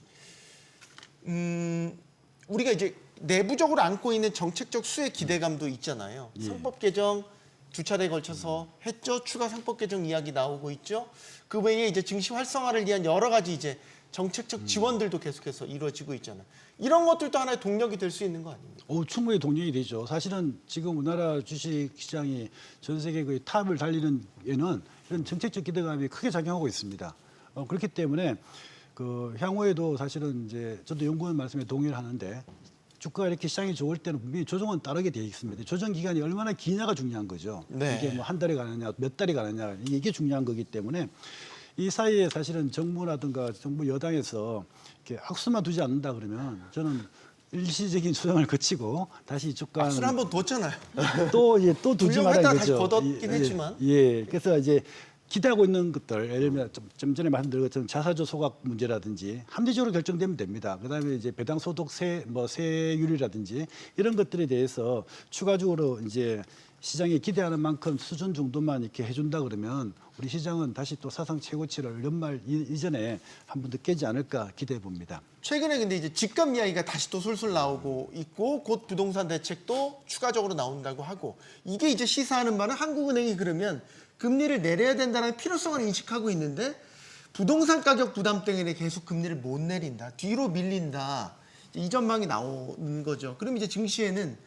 우리가 이제 내부적으로 안고 있는 정책적 수혜 기대감도 있잖아요. 예. 상법 개정 2차례에 걸쳐서 했죠. 추가 상법 개정 이야기 나오고 있죠. 그 외에 이제 증시 활성화를 위한 여러 가지 이제 정책적 지원들도 계속해서 이루어지고 있잖아요. 이런 것들도 하나의 동력이 될 수 있는 거 아닙니까? 충분히 동력이 되죠. 사실은 지금 우리나라 주식 시장이 전 세계 거의 탑을 달리는 에는 이런 정책적 기대감이 크게 작용하고 있습니다. 그렇기 때문에 그 향후에도 사실은 이제 저도 연구원 말씀에 동의를 하는데 주가가 이렇게 시장이 좋을 때는 분명히 조정은 따르게 돼 있습니다. 조정 기간이 얼마나 기냐가 중요한 거죠. 네. 이게 뭐 한 달이 가느냐, 몇 달이 가느냐 이게 중요한 거기 때문에 이 사이에 사실은 정부라든가 정부 여당에서 이렇게 악수만 두지 않는다 그러면 저는 일시적인 수정을 거치고 다시 주가는 악수를 한번 뒀잖아요. 또 두지 말아야 불려했다가 다시 되죠. 걷었긴 했지만. 예. 그래서 이제 기대하고 있는 것들, 예를 들면 좀 전에 말씀드린 것처럼 자사주 소각 문제라든지 합리적으로 결정되면 됩니다. 그다음에 이제 배당 소득 세율이라든지 이런 것들에 대해서 추가적으로 이제 시장이 기대하는 만큼 수준 정도만 이렇게 해준다 그러면 우리 시장은 다시 또 사상 최고치를 연말 이전에 한 번 더 깨지 않을까 기대해 봅니다. 최근에 근데 이제 집값 이야기가 다시 또 술술 나오고 있고 곧 부동산 대책도 추가적으로 나온다고 하고 이게 이제 시사하는 바는 한국은행이 그러면 금리를 내려야 된다는 필요성을 인식하고 있는데 부동산 가격 부담 때문에 계속 금리를 못 내린다. 뒤로 밀린다. 이 전망이 나오는 거죠. 그럼 이제 증시에는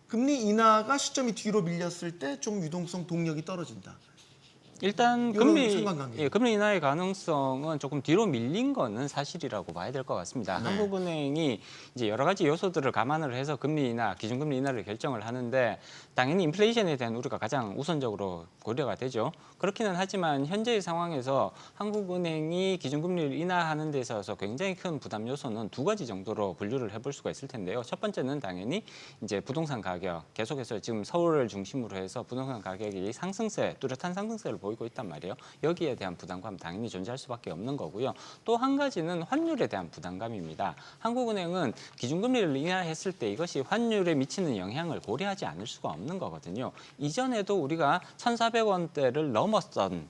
금리 인하가 시점이 뒤로 밀렸을 때 좀 유동성 동력이 떨어진다. 일단 이런 금리 상관관계. 금리 인하의 가능성은 조금 뒤로 밀린 거는 사실이라고 봐야 될 것 같습니다. 네. 한국은행이 이제 여러 가지 요소들을 감안을 해서 금리 인하, 기준금리 인하를 결정을 하는데 당연히 인플레이션에 대한 우려가 가장 우선적으로 고려가 되죠. 그렇기는 하지만 현재의 상황에서 한국은행이 기준금리를 인하하는 데 있어서 굉장히 큰 부담 요소는 두 가지 정도로 분류를 해볼 수가 있을 텐데요. 첫 번째는 당연히 이제 부동산 가격, 계속해서 지금 서울을 중심으로 해서 부동산 가격이 상승세, 뚜렷한 상승세를 보이고 있단 말이에요. 여기에 대한 부담감 당연히 존재할 수밖에 없는 거고요. 또 한 가지는 환율에 대한 부담감입니다. 한국은행은 기준금리를 인하했을 때 이것이 환율에 미치는 영향을 고려하지 않을 수가 없는 거거든요. 이전에도 우리가 1,400원대를 넘었던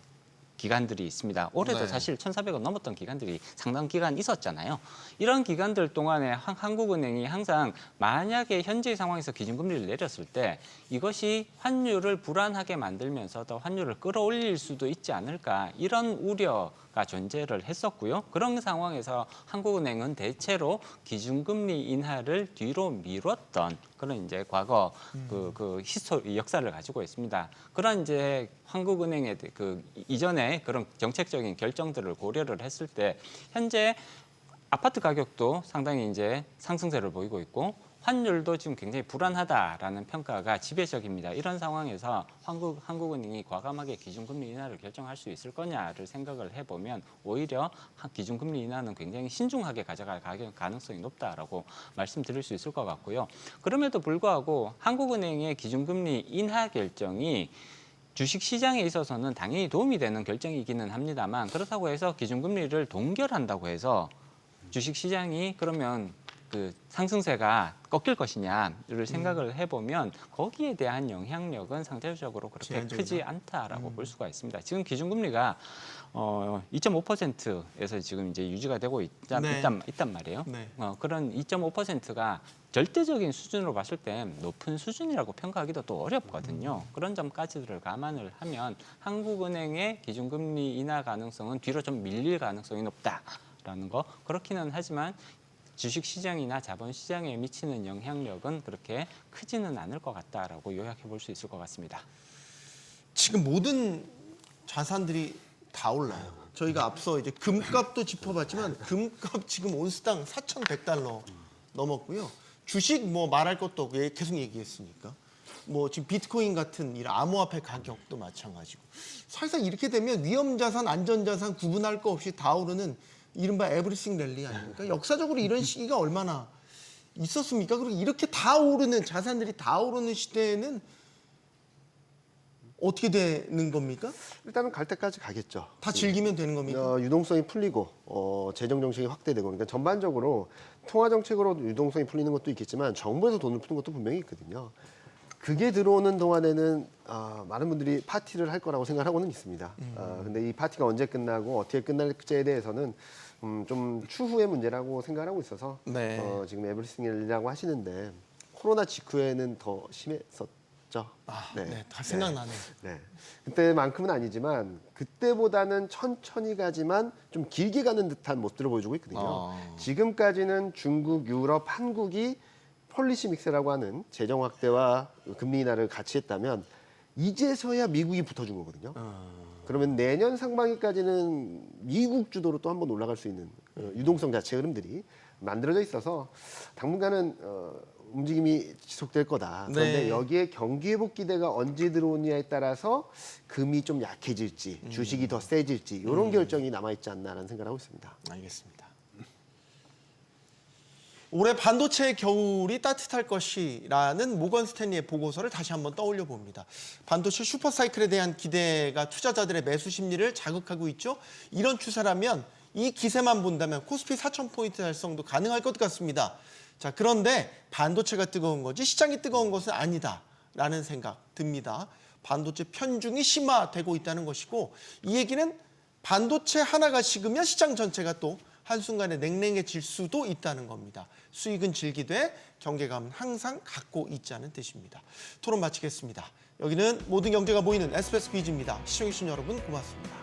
기간들이 있습니다. 올해도 네. 사실 1,400원 넘었던 기간들이 상당 기간 있었잖아요. 이런 기간들 동안에 한국은행이 항상 만약에 현재 상황에서 기준금리를 내렸을 때 이것이 환율을 불안하게 만들면서 더 환율을 끌어올릴 수도 있지 않을까 이런 우려가 존재를 했었고요. 그런 상황에서 한국은행은 대체로 기준금리 인하를 뒤로 미뤘던 그런 이제 과거 그 히스토리 역사를 가지고 있습니다. 그런 이제 한국은행의 그 이전에 그런 정책적인 결정들을 고려를 했을 때 현재 아파트 가격도 상당히 이제 상승세를 보이고 있고 환율도 지금 굉장히 불안하다라는 평가가 지배적입니다. 이런 상황에서 한국은행이 과감하게 기준금리 인하를 결정할 수 있을 거냐를 생각을 해보면 오히려 기준금리 인하는 굉장히 신중하게 가져갈 가능성이 높다라고 말씀드릴 수 있을 것 같고요. 그럼에도 불구하고 한국은행의 기준금리 인하 결정이 주식시장에 있어서는 당연히 도움이 되는 결정이기는 합니다만 그렇다고 해서 기준금리를 동결한다고 해서 주식시장이 그러면 그 상승세가 꺾일 것이냐를 생각을 해보면 거기에 대한 영향력은 상대적으로 그렇게 제한적이다. 크지 않다라고 볼 수가 있습니다. 지금 기준금리가 2.5%에서 지금 이제 유지가 되고 있단 말이에요. 네. 그런 2.5%가 절대적인 수준으로 봤을 때 높은 수준이라고 평가하기도 또 어렵거든요. 그런 점까지를 감안을 하면 한국은행의 기준금리 인하 가능성은 뒤로 좀 밀릴 가능성이 높다라는 거. 그렇기는 하지만 주식시장이나 자본시장에 미치는 영향력은 그렇게 크지는 않을 것 같다라고 요약해 볼 수 있을 것 같습니다. 지금 모든 자산들이 다 올라요. 저희가 앞서 이제 금값도 짚어봤지만 금값 지금 온스당 4,100달러 넘었고요. 주식 뭐 말할 것도 없고 계속 얘기했으니까. 뭐 지금 비트코인 같은 이런 암호화폐 가격도 마찬가지고. 사실상 이렇게 되면 위험자산, 안전자산 구분할 거 없이 다 오르는 이른바 에브리싱 랠리 아닙니까? 역사적으로 이런 시기가 얼마나 있었습니까? 그리고 이렇게 다 오르는 자산들이 다 오르는 시대에는 어떻게 되는 겁니까? 일단은 갈 때까지 가겠죠. 다 즐기면 되는 겁니까? 유동성이 풀리고 재정 정책이 확대되고 그러니까 전반적으로 통화 정책으로 유동성이 풀리는 것도 있겠지만 정부에서 돈을 푸는 것도 분명히 있거든요. 그게 들어오는 동안에는 많은 분들이 파티를 할 거라고 생각하고는 있습니다. 근데 이 파티가 언제 끝나고 어떻게 끝날지에 대해서는 좀 추후의 문제라고 생각하고 있어서 네. 지금 에브리싱이라고 하시는데 코로나 직후에는 더 심했었죠. 네, 다 생각나네요. 네. 그때만큼은 아니지만 그때보다는 천천히 가지만 좀 길게 가는 듯한 모습들을 보여주고 있거든요. 지금까지는 중국, 유럽, 한국이 폴리시 믹스라고 하는 재정 확대와 금리 인하를 같이 했다면 이제서야 미국이 붙어준 거거든요. 그러면 내년 상반기까지는 미국 주도로 또 한번 올라갈 수 있는 유동성 자체 흐름들이 만들어져 있어서 당분간은 움직임이 지속될 거다. 그런데 네. 여기에 경기 회복 기대가 언제 들어오느냐에 따라서 금이 좀 약해질지 주식이 더 세질지 이런 결정이 남아있지 않나라는 생각을 하고 있습니다. 알겠습니다. 올해 반도체 겨울이 따뜻할 것이라는 모건 스탠리의 보고서를 다시 한번 떠올려 봅니다. 반도체 슈퍼사이클에 대한 기대가 투자자들의 매수 심리를 자극하고 있죠. 이런 추세라면 이 기세만 본다면 코스피 4,000포인트 달성도 가능할 것 같습니다. 자, 그런데 반도체가 뜨거운 거지 시장이 뜨거운 것은 아니다라는 생각 듭니다. 반도체 편중이 심화되고 있다는 것이고 이 얘기는 반도체 하나가 식으면 시장 전체가 또 한순간에 냉랭해질 수도 있다는 겁니다. 수익은 즐기되 경계감은 항상 갖고 있자는 뜻입니다. 토론 마치겠습니다. 여기는 모든 경제가 모이는 SBS 비즈입니다. 시청해주신 여러분 고맙습니다.